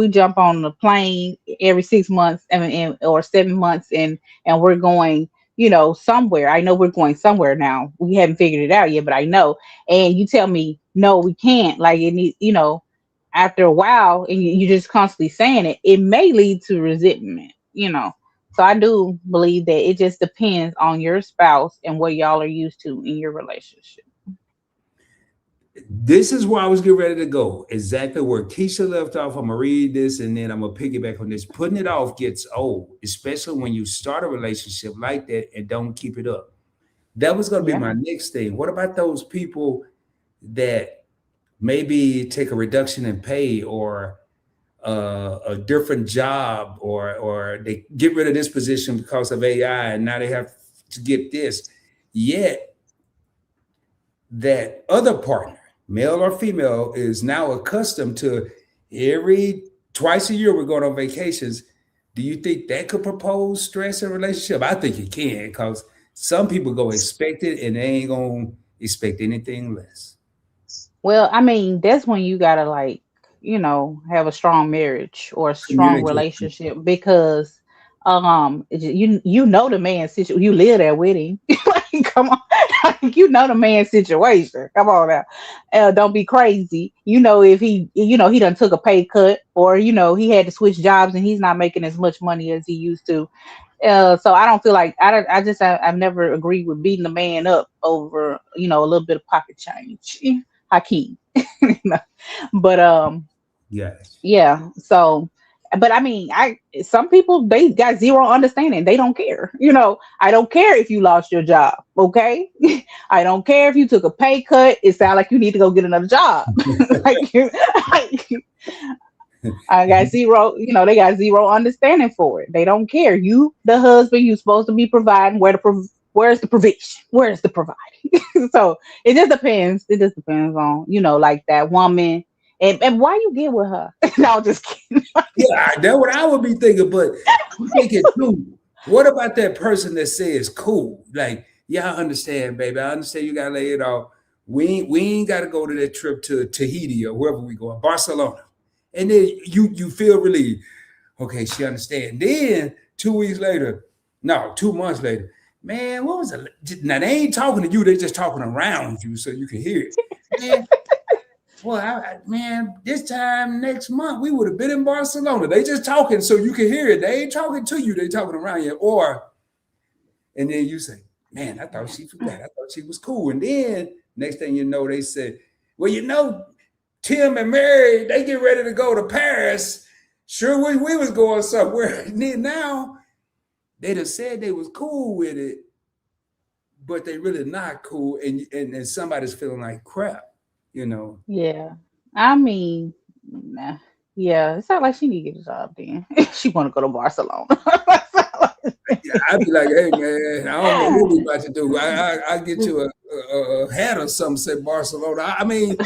C: jump on the plane every 6 months, or 7 months, and we're going somewhere. I know we're going somewhere now. We haven't figured it out yet, but I know. And you tell me no, we can't, like, it needs, after a while, and you just constantly saying it, it may lead to resentment. So I do believe that it just depends on your spouse and what y'all are used to in your relationship.
B: This is where I was getting ready to go. Exactly where Keisha left off. I'm gonna read this and then I'm gonna piggyback on this. Putting it off gets old, especially when you start a relationship like that and don't keep it up. That was gonna be my next thing. What about those people that maybe take a reduction in pay, or a different job, or they get rid of this position because of AI and now they have to get this? Yet that other partner, male or female, is now accustomed to twice a year we're going on vacations. Do you think that could propose stress in a relationship? I think it can, because some people go expect it and they ain't gonna expect anything less.
C: Well, I mean, that's when you gotta, like, have a strong marriage or a strong
B: Communicate.
C: relationship, because the man's situation. You live there with him. Like, come on, like, the man's situation. Come on now, don't be crazy. If he done took a pay cut, or he had to switch jobs and he's not making as much money as he used to. So I don't feel like I've never agreed with beating the man up over a little bit of pocket change. Hakeem. But
B: Yes.
C: yeah. So, but I mean, some people, they got zero understanding. They don't care. I don't care if you lost your job. Okay. I don't care if you took a pay cut. It sounds like you need to go get another job. I got zero, they got zero understanding for it. They don't care. You, the husband, you supposed to be providing. Where's the provision? Where's the providing? So it just depends. It just depends on, like, that woman And why you get with her? No, just kidding.
B: Yeah, that's what I would be thinking. But I'm thinking too, what about that person that says cool? Like, yeah, I understand, baby. I understand you gotta lay it off. We ain't gotta go to that trip to Tahiti or wherever we go, Barcelona. And then you feel relieved. Okay, she understand. Then 2 weeks later, no, 2 months later, man, what was it? Now they ain't talking to you, they just talking around you so you can hear it. Man, well, man, this time next month we would have been in Barcelona. They just talking so you can hear it. They ain't talking to you, they talking around you. And then you say, man, I thought she forgot. I thought she was cool. And then next thing you know, they said, well, Tim and Mary, they get ready to go to Paris. Sure, we was going somewhere. And then now they just said they was cool with it, but they really not cool. And somebody's feeling like crap,
C: Yeah. I mean, nah. Yeah, it sounds like she need to get a job then. She want to go to Barcelona.
B: Yeah, I'd be like, hey man, I don't know what we about to do. I get you a hat or something, say Barcelona. I mean,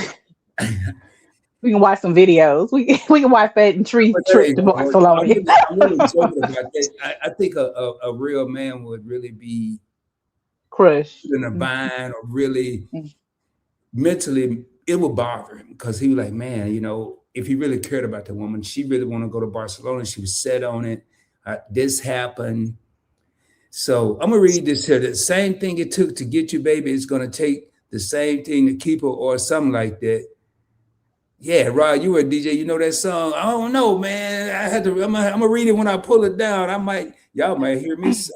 C: we can watch some videos. We can watch that and trip to Barcelona.
B: I'm really joking about that. I think a real man would really be
C: crushed
B: in a bind, or really mentally it would bother him, because he was like, man, if he really cared about the woman, she really want to go to Barcelona. She was set on it. This happened. So I'm gonna read this here. The same thing it took to get you, baby, it's gonna take the same thing to keep her, or something like that. Yeah, Rod, you were a DJ. You know that song? I don't know, man. I'm gonna read it when I pull it down. Y'all might hear me say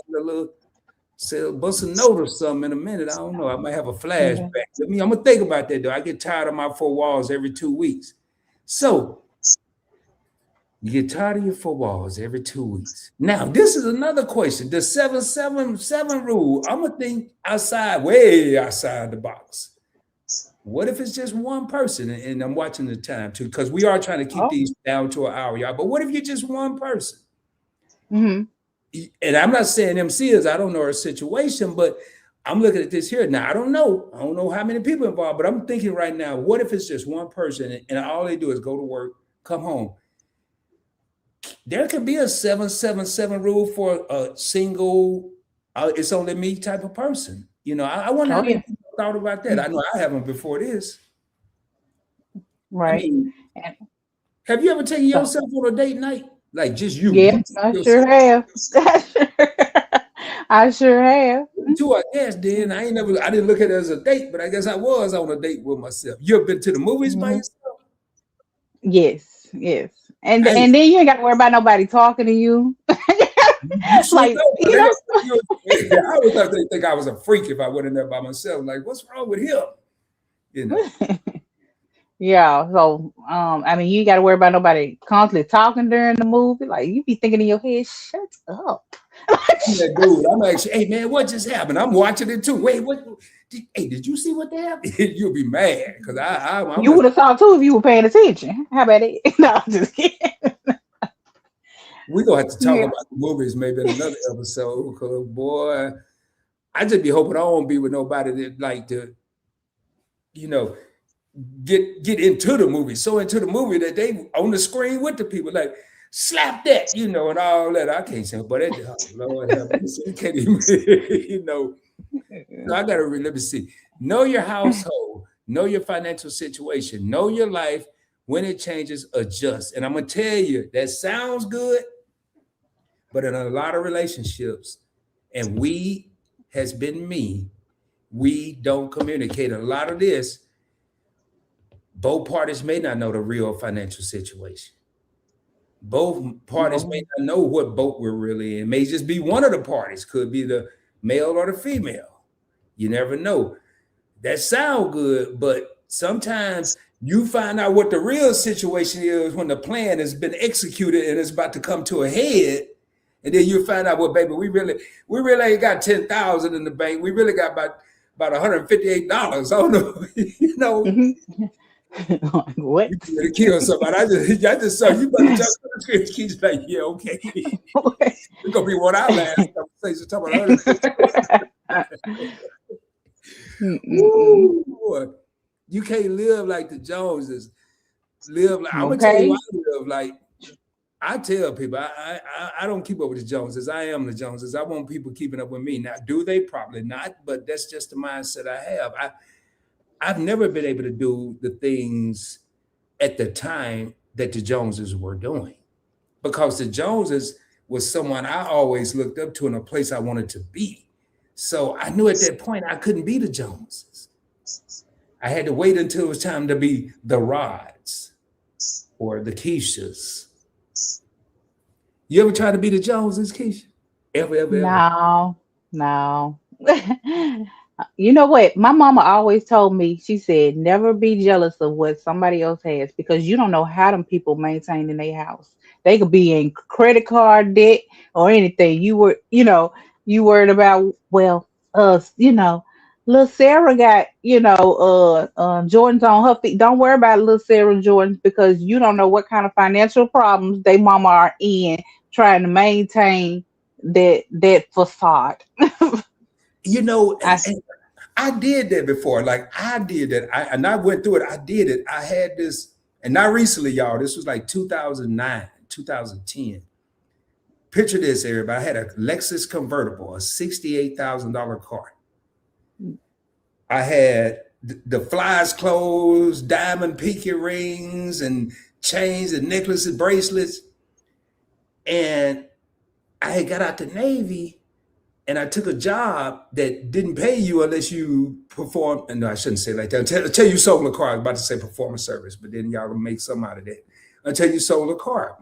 B: bust a note or something in a minute. I don't know. I might have a flashback. I'm gonna think about that though. I get tired of my four walls every 2 weeks. So you get tired of your four walls every 2 weeks. Now, this is another question. The 7-7-7 rule. I'm gonna think way outside the box. What if it's just one person? And I'm watching the time too, because we are trying to keep these down to an hour, y'all. But what if you're just one person?
C: Mm-hmm.
B: And I'm not saying MC is, I don't know her situation, but I'm looking at this here. Now, I don't know how many people involved, but I'm thinking right now, what if it's just one person and all they do is go to work, come home? There could be a 7-7-7 rule for a single, it's only me type of person. I wonder how many people thought about that. I know I haven't before this.
C: Right.
B: I mean, have you ever taken yourself on a date night? Like just you?
C: Yeah, I sure have. I sure have.
B: Too, I guess. Then I didn't look at it as a date, but I guess I was on a date with myself. You ever been to the movies by yourself?
C: Yes. And then you ain't got to worry about nobody talking to you.
B: Like, I always thought they think I was a freak if I went in there by myself. Like, what's wrong with him?
C: Yeah. So, I mean, you got to worry about nobody constantly talking during the movie. Like, you be thinking in your head, shut up.
B: Yeah, dude, I'm actually, hey man, what just happened? I'm watching it too. Wait, what? Did you see what happened? You'll be mad because
C: you would have thought too if you were paying attention. How about it? No, I'm just kidding.
B: We're gonna have to talk about the movies maybe in another episode. Because boy, I just be hoping I won't be with nobody that like to, get into the movie, so into the movie that they on the screen with the people, like slap that, and all that. I can't say, but Lord have mercy, I can't even, So I gotta let me see. Know your household, know your financial situation, know your life. When it changes, adjust. And I'm gonna tell you, that sounds good, but in a lot of relationships, and has been me, we don't communicate. A lot of this, both parties may not know the real financial situation. Both parties may not know what boat we're really in. It may just be one of the parties, could be the male or the female. You never know. That sound good, but sometimes you find out what the real situation is when the plan has been executed and it's about to come to a head. And then you find out, well, baby, we really ain't got 10,000 in the bank. We really got about $158. I don't know,
C: What?
B: You better kill somebody. I just saw you better jump to the screen. She's like, yeah, okay. It's gonna be what our last conversation talking about. Ooh, boy. You can't live like the Joneses. live. I'm gonna tell you,
C: Okay.
B: I live like I tell people. I don't keep up with the Joneses. I am the Joneses. I want people keeping up with me. Now, do they? Probably not. But that's just the mindset I have. I've never been able to do the things at the time that the Joneses were doing, because the Joneses was someone I always looked up to and a place I wanted to be. So I knew at that point I couldn't be the Joneses. I had to wait until it was time to be the Rods or the Keishas. You ever try to be the Joneses, Keisha? Ever?
C: No. You know what? My mama always told me, she said, never be jealous of what somebody else has because you don't know how them people maintain in their house. They could be in credit card debt or anything. You worried about, well, little Sarah got, Jordans on her feet. Don't worry about little Sarah Jordans because you don't know what kind of financial problems they mama are in trying to maintain that facade.
B: You know,
C: I
B: and I did that before. Like I did that. I went through it. I did it. I had this, and not recently, y'all. This was like 2009, 2010. Picture this, everybody. I had a Lexus convertible, a $68,000 car. I had the flies clothes, diamond pinky rings, and chains and necklaces, bracelets. And I had got out the Navy and I took a job that didn't pay you unless you perform. And no, I shouldn't say it like that. Until you sold a car. I was about to say performance service, but then y'all gonna make something out of that. Until you sold a car.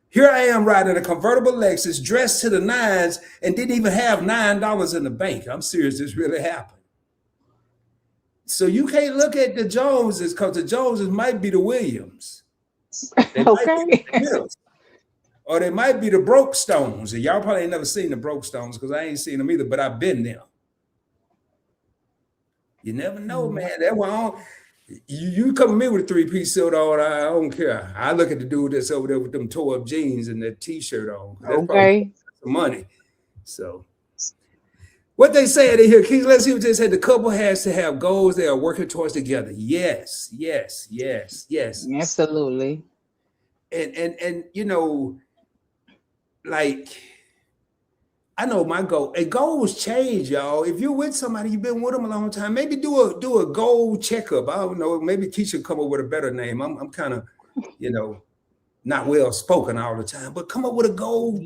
B: Here I am riding a convertible Lexus, dressed to the nines, and didn't even have $9 in the bank. I'm serious, this really happened. So you can't look at the Joneses because the Joneses might be the Williams. They might be the Mills. Or they might be the Broke Stones. And y'all probably ain't never seen the Broke Stones because I ain't seen them either, but I've been there. You never know, man. That's why you come to me with a 3-piece suit on, I don't care. I look at the dude that's over there with them tore up jeans and that t-shirt on. That's probably some money. So what they say in here, Keith, let's see what they said. The couple has to have goals they are working towards together. Yes.
C: Absolutely.
B: And like, I know my goal. And goals change, y'all. If you're with somebody, you've been with them a long time, maybe do a goal checkup. I don't know. Maybe Keisha come up with a better name. I'm kind of, not well spoken all the time, but come up with a goal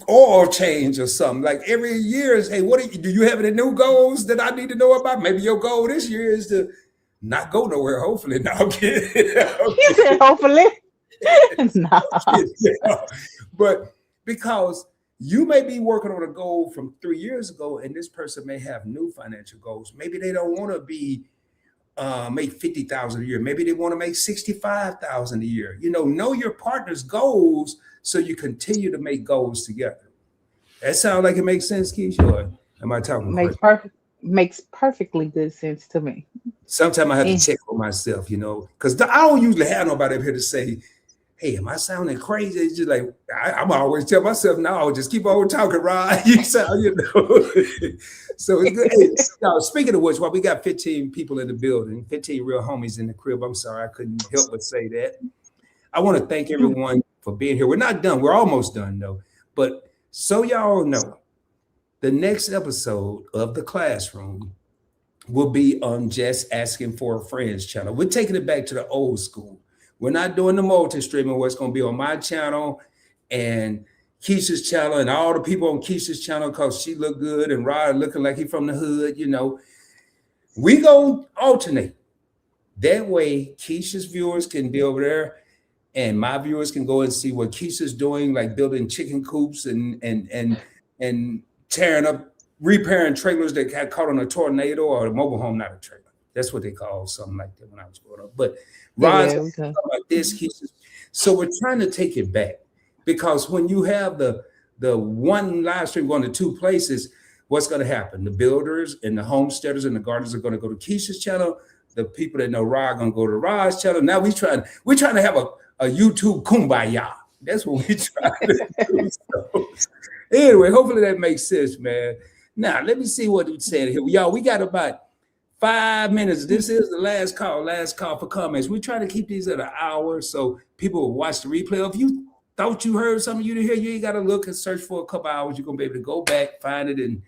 B: oil change or something. Like every year is, hey, do you have any new goals that I need to know about? Maybe your goal this year is to not go nowhere. Hopefully, no, I'm kidding.
C: You said hopefully. No.
B: But because you may be working on a goal from 3 years ago, and this person may have new financial goals. Maybe they don't want to make $50,000 a year. Maybe they want to make $65,000 a year. Know your partner's goals so you continue to make goals together. That sounds like it makes sense, Keisha? Or am I talking?
C: Makes perfectly good sense to me.
B: Sometimes I have to check for myself, because I don't usually have nobody up here to say, hey, am I sounding crazy? It's just like, I'm always tell myself, no, just keep on talking, Rod. You sound, So it's good. Hey, now, speaking of which, we got 15 people in the building, 15 real homies in the crib. I'm sorry, I couldn't help but say that. I want to thank everyone for being here. We're not done. We're almost done, though. But so y'all know, the next episode of The Classroom will be on Just Asking for a Friend's channel. We're taking it back to the old school. We're not doing the multi-streaming where it's going to be on my channel and Keisha's channel and all the people on Keisha's channel because she look good and Rod looking like he from the hood, We going to alternate. That way, Keisha's viewers can be over there and my viewers can go and see what Keisha's doing, like building chicken coops and tearing up, repairing trailers that got caught on a tornado or a mobile home, not a trailer. That's what they call something like that when I was growing up. But Rod's talking about this. So we're trying to take it back because when you have the one live stream going to two places, what's going to happen? The builders and the homesteaders and the gardeners are going to go to Keisha's channel. The people that know Rod are going to go to Rod's channel. Now we're trying to have a YouTube kumbaya. That's what we're trying to do. So, anyway, hopefully that makes sense, man. Now let me see what he's saying here. Y'all, we got about 5 minutes. This is the last call for comments. We're trying to keep these at an hour so people will watch the replay. If you thought you heard something you didn't hear, you ain't got to look and search for a couple hours. You're going to be able to go back, find it in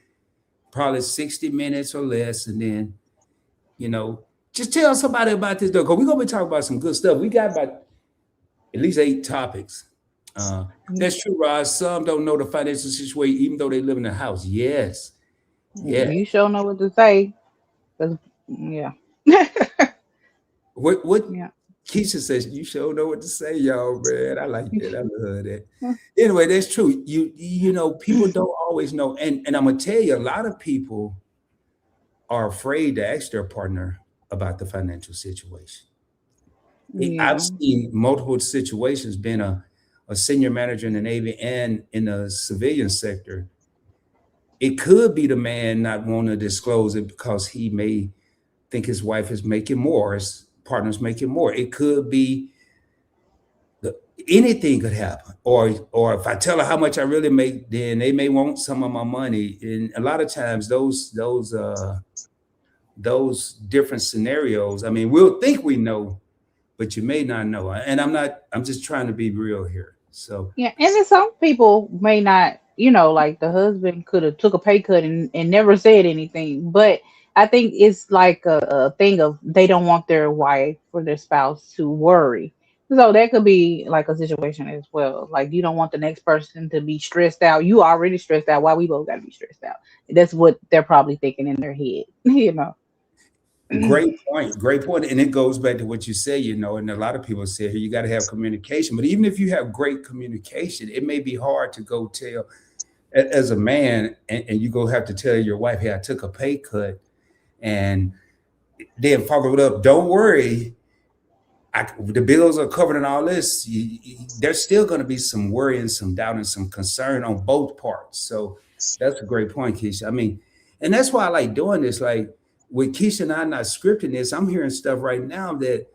B: probably 60 minutes or less. And then, just tell somebody about this, though, because we're going to be talking about some good stuff. We got about at least 8 topics. That's true, Rod. Some don't know the financial situation, even though they live in the house. Yes. Yeah.
C: You sure know what to say. Yeah.
B: What
C: Yeah.
B: Keisha says, you sure know what to say, y'all, man. I like that. I love that. Anyway, that's true. People don't always know. And I'm gonna tell you, a lot of people are afraid to ask their partner about the financial situation.
C: Yeah.
B: I've seen multiple situations, being a senior manager in the Navy and in the civilian sector. It could be the man not wanting to disclose it because he may think his wife is making more, his partner's making more. It could be anything could happen. Or if I tell her how much I really make, then they may want some of my money. And a lot of times those different scenarios, I mean, we'll think we know, but you may not know. And I'm just trying to be real here. So
C: Yeah. And then some people may not, like the husband could have took a pay cut and never said anything. But I think it's like a thing of they don't want their wife or their spouse to worry. So that could be like a situation as well. Like you don't want the next person to be stressed out. You already stressed out. Why we both got to be stressed out? That's what they're probably thinking in their head.
B: great point. And it goes back to what you say, and a lot of people say here, you got to have communication. But even if you have great communication, it may be hard to go tell as a man, and you go have to tell your wife, hey, I took a pay cut, and then follow it up. Don't worry, the bills are covered and all this. There's still going to be some worry and some doubt and some concern on both parts. So that's a great point, Keisha. I mean, and that's why I like doing this. Like with Keisha and I not scripting this, I'm hearing stuff right now that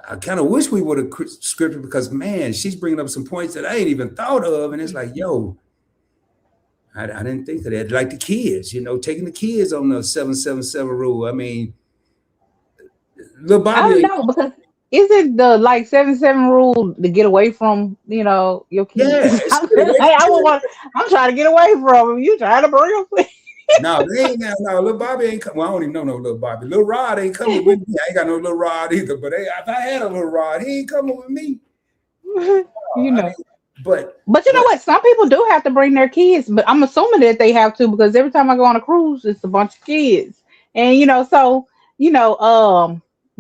B: I kind of wish we would have scripted, because man, she's bringing up some points that I ain't even thought of. And it's like, yo, I didn't think of that. Like the kids, taking the kids on the 777 rule. I mean, little
C: I
B: Bobby.
C: don't know, because isn't the 7-7 rule to get away from your kids?
B: Yeah,
C: I'm trying to get away from them. You trying to bring them?
B: No, they ain't got no little Bobby ain't come. Well, I don't even know no little Bobby. Little Rod ain't coming with me. I ain't got no little Rod either. But if I had a little Rod, he ain't coming with me. But
C: you know what? Some people do have to bring their kids, but I'm assuming that they have to, because every time I go on a cruise, it's a bunch of kids, and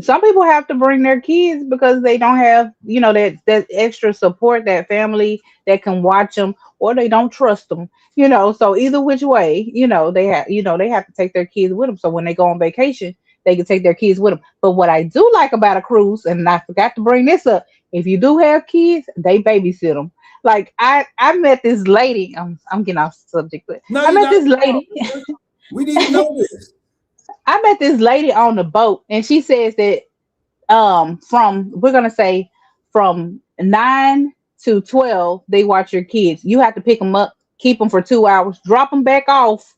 C: some people have to bring their kids because they don't have that extra support, that family that can watch them, or they don't trust them. So either which way, they have to take their kids with them. So when they go on vacation, they can take their kids with them. But what I do like about a cruise, and I forgot to bring this up, if you do have kids, they babysit them. Like I met this lady. I'm getting off subject, but I met this lady.
B: We need to know this.
C: I met this lady on the boat, and she says that from 9 to 12, they watch your kids. You have to pick them up, keep them for 2 hours, drop them back off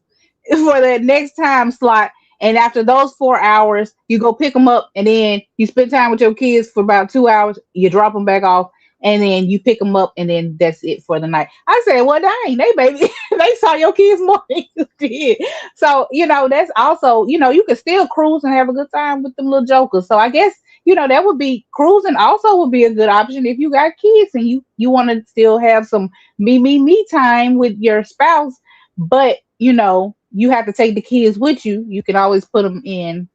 C: for that next time slot. And after those 4 hours, you go pick them up, and then you spend time with your kids for about 2 hours. You drop them back off, and then you pick them up, and then that's it for the night. I said, well, dang, they saw your kids more than you did. So, that's also, you can still cruise and have a good time with them little jokers. So I guess, that would be, cruising also would be a good option if you got kids and you want to still have some me time with your spouse. But, you have to take the kids with you. You can always put them in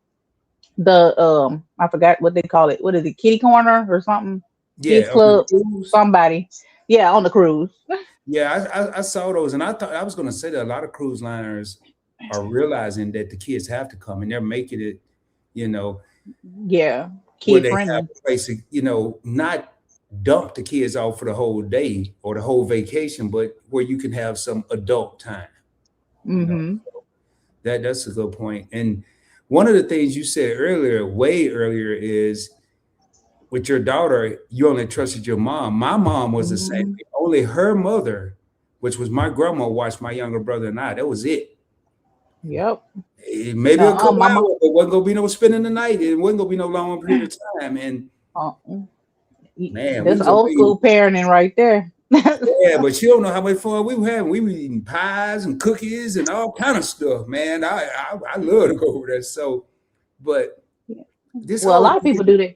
C: the, I forgot what they call it. What is it? Kitty corner or something?
B: Yeah,
C: Kids club, somebody. Yeah, on the cruise.
B: Yeah, I saw those, and I thought I was going to say that a lot of cruise liners are realizing that the kids have to come, and they're making it,
C: yeah,
B: kid
C: kid
B: friendly. Have a place to, not dump the kids off for the whole day or the whole vacation, but where you can have some adult time.
C: Mm-hmm.
B: So that's a good point. And one of the things you said way earlier, is with your daughter, you only trusted your mom. My mom was the same. Only her mother, which was my grandma, watched my younger brother and I. That was it.
C: Yep.
B: Maybe a couple
C: Mama.
B: hours, but wasn't gonna be no spending the night. It wasn't gonna be no long period of time. And
C: Uh,
B: man, we
C: that's
B: was
C: old
B: away.
C: school parenting right there.
B: Yeah, but you don't know how much fun we were having. We were eating pies and cookies and all kind of stuff, man. I love to go over there. So, but this
C: Well, a
B: whole
C: lot of people do that.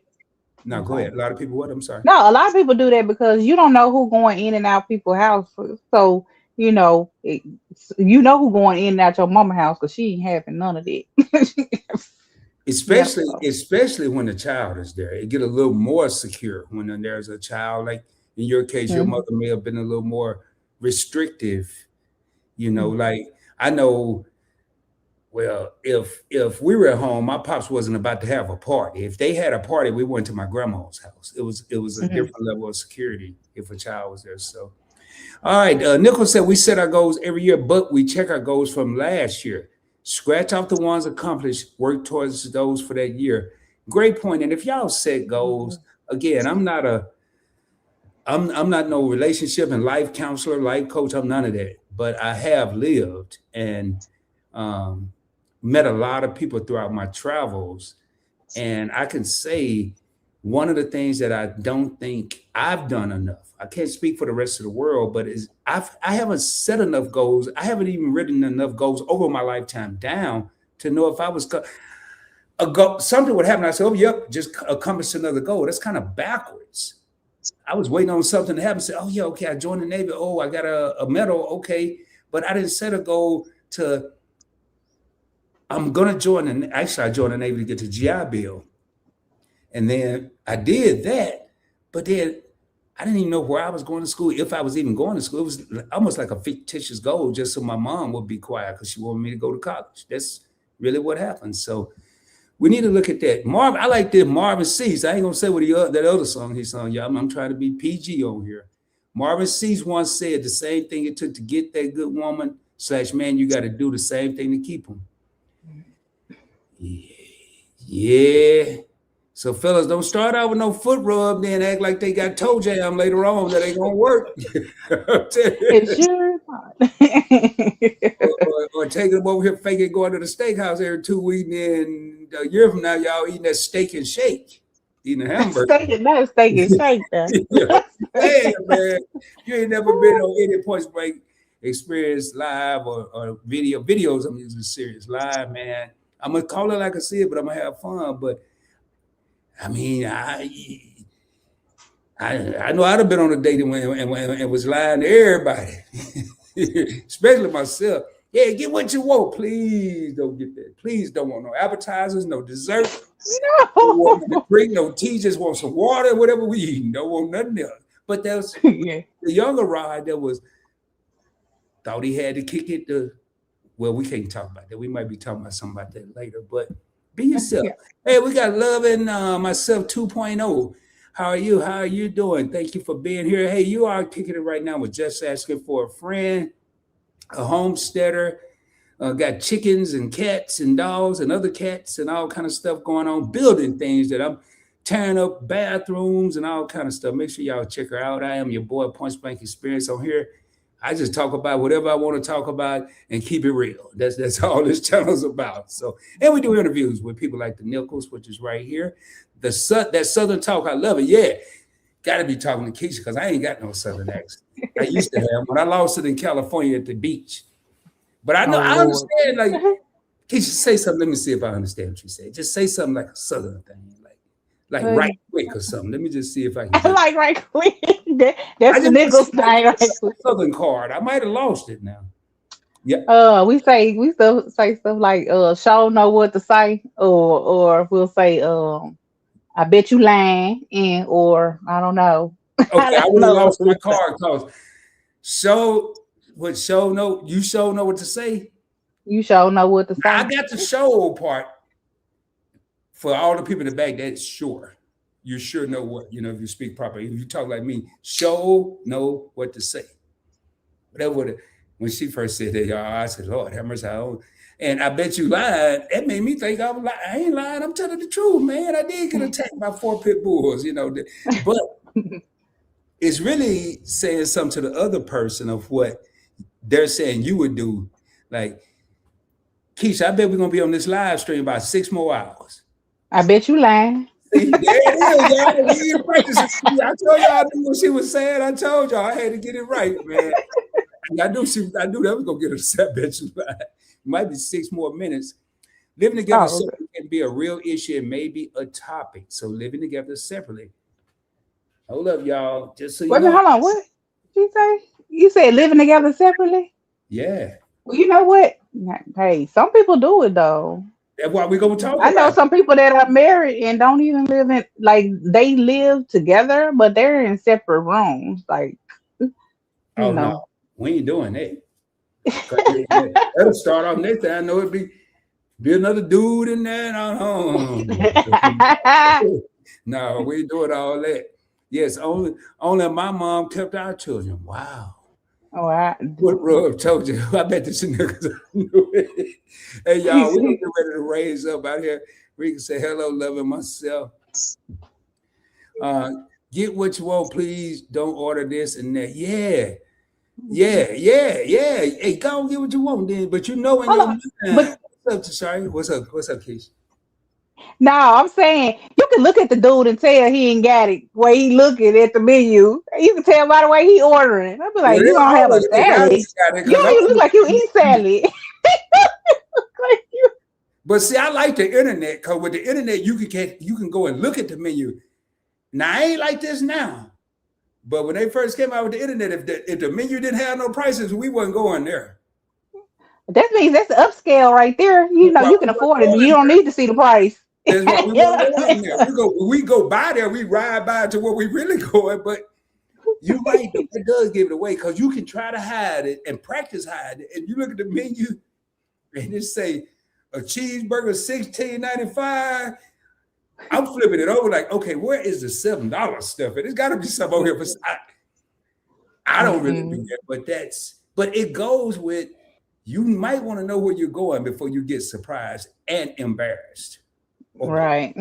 B: no, go ahead. A lot of people, what? I'm sorry.
C: No, a lot of people do that because you don't know who going in and out people's house. So you know, you know who going in and out your mama house because she ain't having none of that.
B: Especially,
C: Yep.
B: especially when the child is there, it get a little more secure when there's a child. Like in your case, your
C: Mhm.
B: mother may have been a little more restrictive.
C: Mhm.
B: Like I know. Well, if we were at home, my pops wasn't about to have a party. If they had a party, we went to my grandma's house. It was a
C: Mhm.
B: different level of security if a child was there. So, all right, Nicole said we set our goals every year, but we check our goals from last year. Scratch off the ones accomplished, work towards those for that year. Great point. And if y'all set goals, again, I'm not no relationship and life counselor, life coach. I'm none of that. But I have lived and um, met a lot of people throughout my travels, and I can say one of the things that I don't think I've done enough. I can't speak for the rest of the world, but is I haven't set enough goals. I haven't even written enough goals over my lifetime down to know if I was a goal, something would happen. I said, "Oh, yep, just accomplish another goal." That's kind of backwards. I was waiting on something to happen. Say, "Oh yeah, okay, I joined the Navy. Oh, I got a medal. Okay," but I didn't set a goal to. I'm gonna join, and actually, I joined the Navy to get the GI Bill. And then I did that, but then I didn't even know where I was going to school, if I was even going to school. It was almost like a fictitious goal just so my mom would be quiet because she wanted me to go to college. That's really what happened. So we need to look at that. Marvin, I like the Marvin Cease. I ain't gonna say what that other song he sung, y'all. I'm trying to be PG on here. Marvin Cease once said the same thing it took to get that good woman / man, you got to do the same thing to keep them. Yeah. So fellas, don't start out with no foot rub, then act like they got toe jam later on that ain't gonna work.
C: It sure is not.
B: or taking them over here, faking going to the steakhouse every 2 weeks, and then a year from now, y'all eating that steak and shake, eating a hamburger.
C: Steak and shake there.
B: Hey man, you ain't never been on any Point Break experience live or videos. I'm using serious live, man. I'm gonna call it like I see it, but I'm gonna have fun. But I mean, I know I'd have been on a date and was lying to everybody, especially myself. Yeah, get what you want. Please don't get that. Please don't want no appetizers, no dessert, don't want no drink, no tea. Just want some water, whatever we eat. Don't want nothing else. But there's
C: Yeah.
B: the younger Rod that thought he had to kick it. Well, we can't talk about that. We might be talking about something about that later. But be yourself.
C: Yeah.
B: Hey, we got Love and Myself 2.0. How are you? How are you doing? Thank you for being here. Hey, you are kicking it right now with Just Asking for a Friend, a homesteader, got chickens and cats and dogs and other cats and all kind of stuff going on, building things that I'm tearing up bathrooms and all kind of stuff. Make sure y'all check her out. I am your boy, Point Blank Experience on here. I just talk about whatever I want to talk about and keep it real. That's all this channel's about. So, and we do interviews with people like the Nichols, which is right here. That Southern talk, I love it. Yeah, got to be talking to Keisha because I ain't got no Southern accent. I used to have, but I lost it in California at the beach. But I know I understand. Like, Keisha, say something. Let me see if I understand what you say. Just say something like a Southern thing, like right quick or something. Let me just see if I can.
C: Like right quick. That's the Nichols thing. Right quick.
B: Southern card. I might have lost it now. Yeah.
C: We still say stuff like "Show know what to say," or we'll say "I bet you lying," or I don't know.
B: Okay, I would have lost my card because show know what to say.
C: You sure know what to say.
B: I got the show part for all the people in the back. That's sure. You sure know what, if you speak properly. If you talk like me, show know what to say. Whatever. When she first said that, y'all, I said, Lord, have mercy. And I bet you lied. That made me think I was lying. I ain't lying. I'm telling the truth, man. I did get attacked by 4 pit bulls, But it's really saying something to the other person of what they're saying you would do. Like, Keisha, I bet we're gonna be on this live stream about 6 more hours.
C: I bet you lying.
B: See, there it is, y'all. We in practice. I told y'all I knew what she was saying. I told y'all I had to get it right, man. I knew that was gonna get us. I bet you lying. It might be 6 more minutes. Living together separately can be a real issue and maybe a topic. So living together separately. Hold up, y'all. Just so you know.
C: Hold on. What did you say? You said living together separately?
B: Yeah.
C: Well, you know what? Hey, some people do it though.
B: That's why we're gonna talk about
C: I know some people that are married and don't even live in, like, they live together, but they're in separate rooms. Like,
B: oh no, we ain't doing that. That'll start off next time. I know it'd be another dude in there. No, we ain't doing all that. Yes, only my mom kept our children. Wow.
C: Oh,
B: What Rub told you? I bet this niggas knew it. Hey, y'all, we're gonna get ready to raise up out here. We can say hello, loving myself. Get what you want, please. Don't order this and that. Yeah. Hey, go and get what you want then. But you know in your mind. What's up, Keisha?
C: No, I'm saying you can look at the dude and tell he ain't got it. Way he looking at the menu, you can tell by the way he ordering. I'll be like, you don't have a salad. You look like you eat salad.
B: But see, I like the internet because with the internet you can go and look at the menu. Now I ain't like this now, but when they first came out with the internet, if the menu didn't have no prices, we wasn't going there.
C: That means that's the upscale right there. You know, you can afford it. You don't need to see the price.
B: That's what we go by there, we ride by to where we really going, but you're right, it does give it away because you can try to hide it and practice hide it. And you look at the menu and it say a cheeseburger $16.95. I'm flipping it over like, okay, where is the $7 stuff? And it's got to be something over here. I don't really do that, but it goes with you might want to know where you're going before you get surprised and embarrassed. Okay.
C: Right.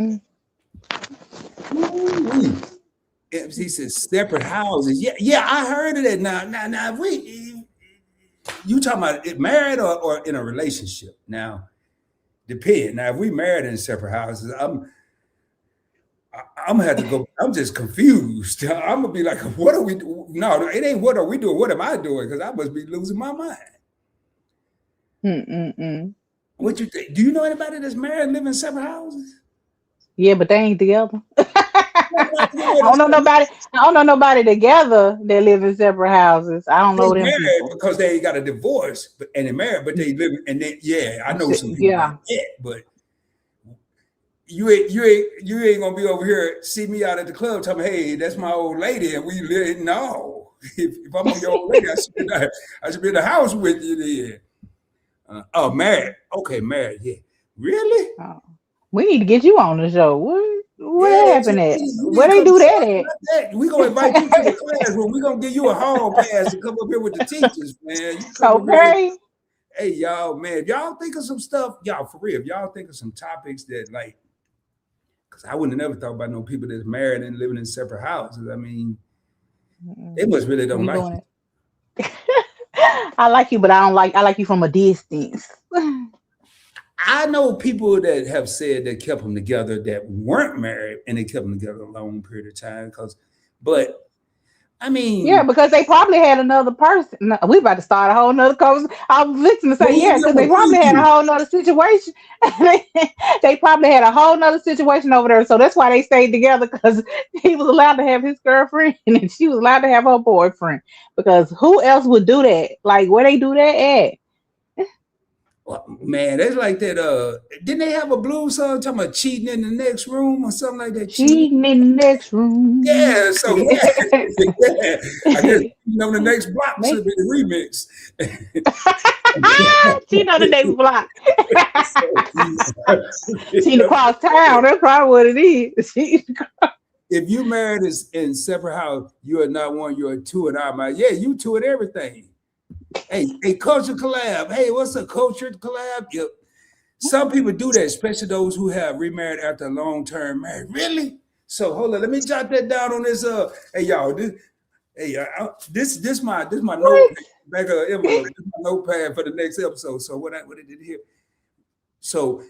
B: He says separate houses. Yeah, I heard of that. Now, you talking about it married or in a relationship? Now, depend. Now, if we married in separate houses, I'm gonna have to go. I'm just confused. I'm gonna be like, what are we doing? No, it ain't what are we doing? What am I doing? Because I must be losing my mind. What you think? Do you know anybody that's married and live in separate houses?
C: Yeah, but they ain't together. I don't know nobody together that live in separate houses. I don't know them people.
B: Because they got a divorce and they're married, but they live and then I know some people like that, but you ain't gonna be over here see me out at the club talking, hey, that's my old lady and we live. No, if I'm your old lady, I should be in the house with you then. Married. Okay, married. Yeah. Really?
C: Oh, we need to get you on the show. What happened at? Where they do that at?
B: We're going to invite you to the classroom. We're going to give you a hall pass to come up here with the teachers, man.
C: Okay.
B: Hey, y'all, man, if y'all think of some stuff, y'all, for real, if y'all think of some topics that, like, because I wouldn't have never thought about no people that's married and living in separate houses. I mean, they must really don't like you.
C: I like you, but I like you from a distance.
B: I know people that have said that kept them together that weren't married and they kept them together a long period of time. But I mean,
C: yeah, because they probably had another person. No, we about to start a whole nother conversation. I was listening to say, because they probably had a whole nother situation. They probably had a whole nother situation over there. So that's why they stayed together, because he was allowed to have his girlfriend and she was allowed to have her boyfriend. Because who else would do that? Like, where they do that at?
B: Well, man, it's like that. Didn't they have a blues song talking about cheating in the next room or something like that?
C: Cheating in the next room.
B: Yeah, so yeah. I guess the next block should be the remix.
C: Cheating on the next block. Cheating across town. That's probably what it is.
B: If you married in separate house, you are not one. You are two, and I'm like, yeah, you two at everything. Hey, culture collab. Hey, what's a culture collab? Yep. Some people do that, especially those who have remarried after a long-term marriage. Really? So hold on, let me jot that down on this. Hey y'all, this my notepad back of envelope. This my notepad for the next episode. So what I did here, So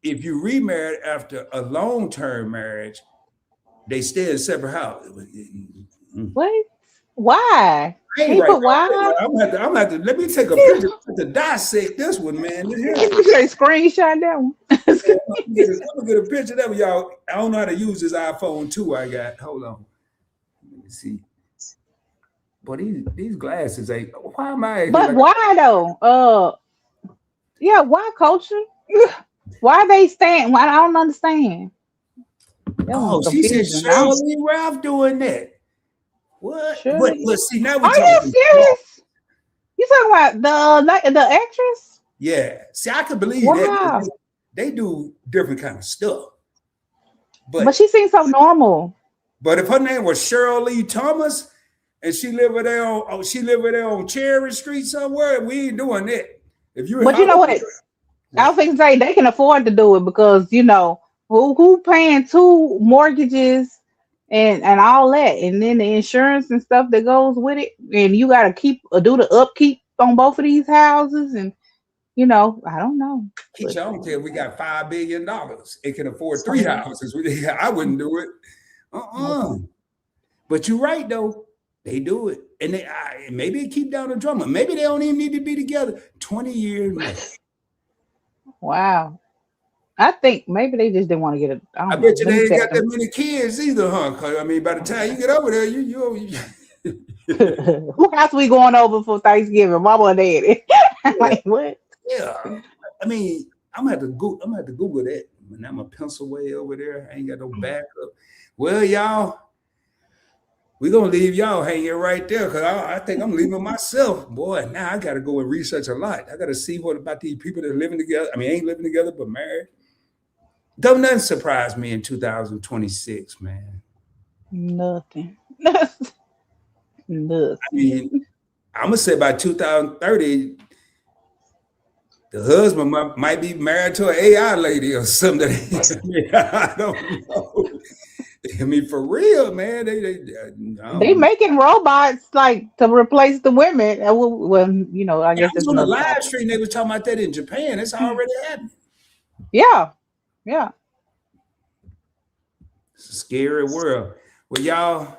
B: if you remarried after a long-term marriage, they stay in separate houses.
C: What? Why?
B: I ain't
C: He
B: right.
C: put why?
B: I'm gonna have to let me take a picture to dissect this one, man.
C: You say screenshot that one.
B: I'm gonna get a picture of that one, y'all. I don't know how to use this iPhone 2 I got. Hold on. Let me see. But these glasses ain't. Why am I?
C: But why though? Yeah, why culture? Why they stand? Why I don't understand.
B: Oh, she said Cheryl Lee Ralph doing that. What? But see now we're
C: Are you serious? You talking about the actress?
B: Yeah. See, I could believe that. They do different kind of stuff. But
C: she seems so normal.
B: But if her name was Cheryl Lee Thomas and she live over there on Cherry Street somewhere, we ain't doing that. If you
C: But you know what? I was thinking say they can afford to do it because you know who paying 2 mortgages and all that, and then the insurance and stuff that goes with it, and you got to do the upkeep on both of these houses, and you know I don't know.
B: Keisha, I don't care. We got $5 billion. It can afford 3 houses. I wouldn't do it. But you're right though. They do it, and maybe they keep down the drama. Maybe they don't even need to be together 20 years later.
C: Wow. I think maybe they just didn't want to get it.
B: I bet you they ain't got that many kids either, huh? Cause I mean, by the time you get over there, you
C: who house we going over for Thanksgiving? Mama or daddy? Like what?
B: Yeah. I mean, I'm gonna have to Google that. And I'm a pencil way over there. I ain't got no backup. Well, y'all, we're gonna leave y'all hanging right there because I think I'm leaving myself. Boy, now I gotta go and research a lot. I gotta see what about these people that are living together. I mean, ain't living together but married. Don't nothing surprise me in 2026, man.
C: Nothing. Nothing.
B: I mean, I'm gonna say by 2030, the husband might be married to an AI lady or something. I don't know. I mean, for real, man. They
C: making robots like to replace the women. Well, you know, I guess it's
B: on the live stream. They was talking about that in Japan. It's already happening.
C: Yeah.
B: It's a scary world. Well, y'all,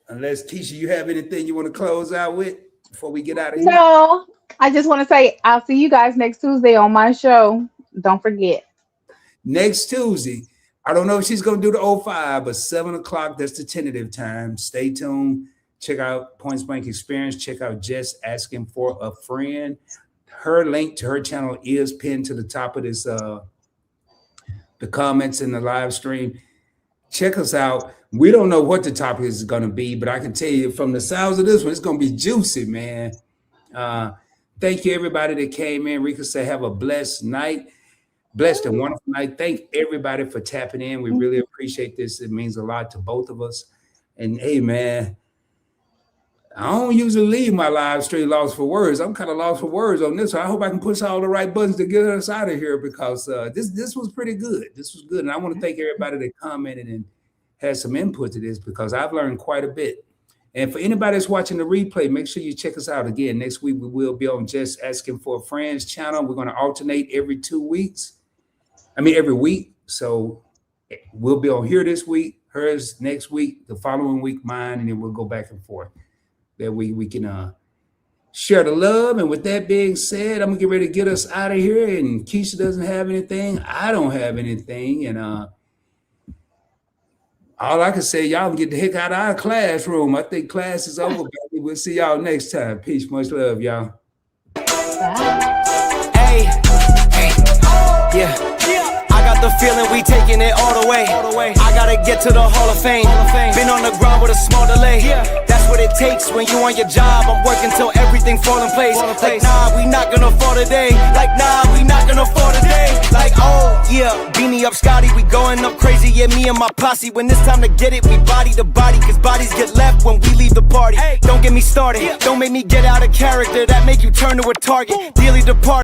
B: unless Keisha, you have anything you want to close out with before we get out of here?
C: No, I just want to say I'll see you guys next Tuesday on my show. Don't forget.
B: Next Tuesday. I don't know if she's going to do the 05, but 7 o'clock, that's the tentative time. Stay tuned. Check out Points Blank Experience. Check out Jess Asking for a Friend. Her link to her channel is pinned to the top of this, the comments in the live stream. Check us out. We don't know what the topic is going to be, but I can tell you from the sounds of this one, it's going to be juicy, man. Thank you, everybody that came in. Rika said, have a blessed night. Blessed and wonderful night. Thank everybody for tapping in. We really appreciate this. It means a lot to both of us. And hey, man, I don't usually leave my live stream lost for words. I'm kind of lost for words on this. So I hope I can push all the right buttons to get us out of here because this was pretty good. This was good. And I want to thank everybody that commented and had some input to this because I've learned quite a bit. And for anybody that's watching the replay, make sure you check us out again. Next week, we will be on Just Asking for a Friend's channel. We're going to alternate every 2 weeks. Every week. So we'll be on here this week, hers next week, the following week, mine, and then we'll go back and forth. That we can share the love. And with that being said, I'm gonna get ready to get us out of here. And Keisha doesn't have anything. I don't have anything. And all I can say, y'all can get the heck out of our classroom. I think class is over, baby. We'll see y'all next time. Peace, much love, y'all.
A: Hey, yeah. I got the feeling we taking it all the way. I gotta get to the Hall of Fame. Been on the ground with a small delay. That's what it takes when you on your job. I'm working till everything fall in place. Like nah, we not gonna fall today. Like nah, we not gonna fall today. Like oh yeah, beanie up Scotty, we going up crazy. Yeah, me and my posse. When it's time to get it, we body to body. Cause bodies get left when we leave the party. Don't get me started. Don't make me get out of character. That make you turn to a target. Dearly departed.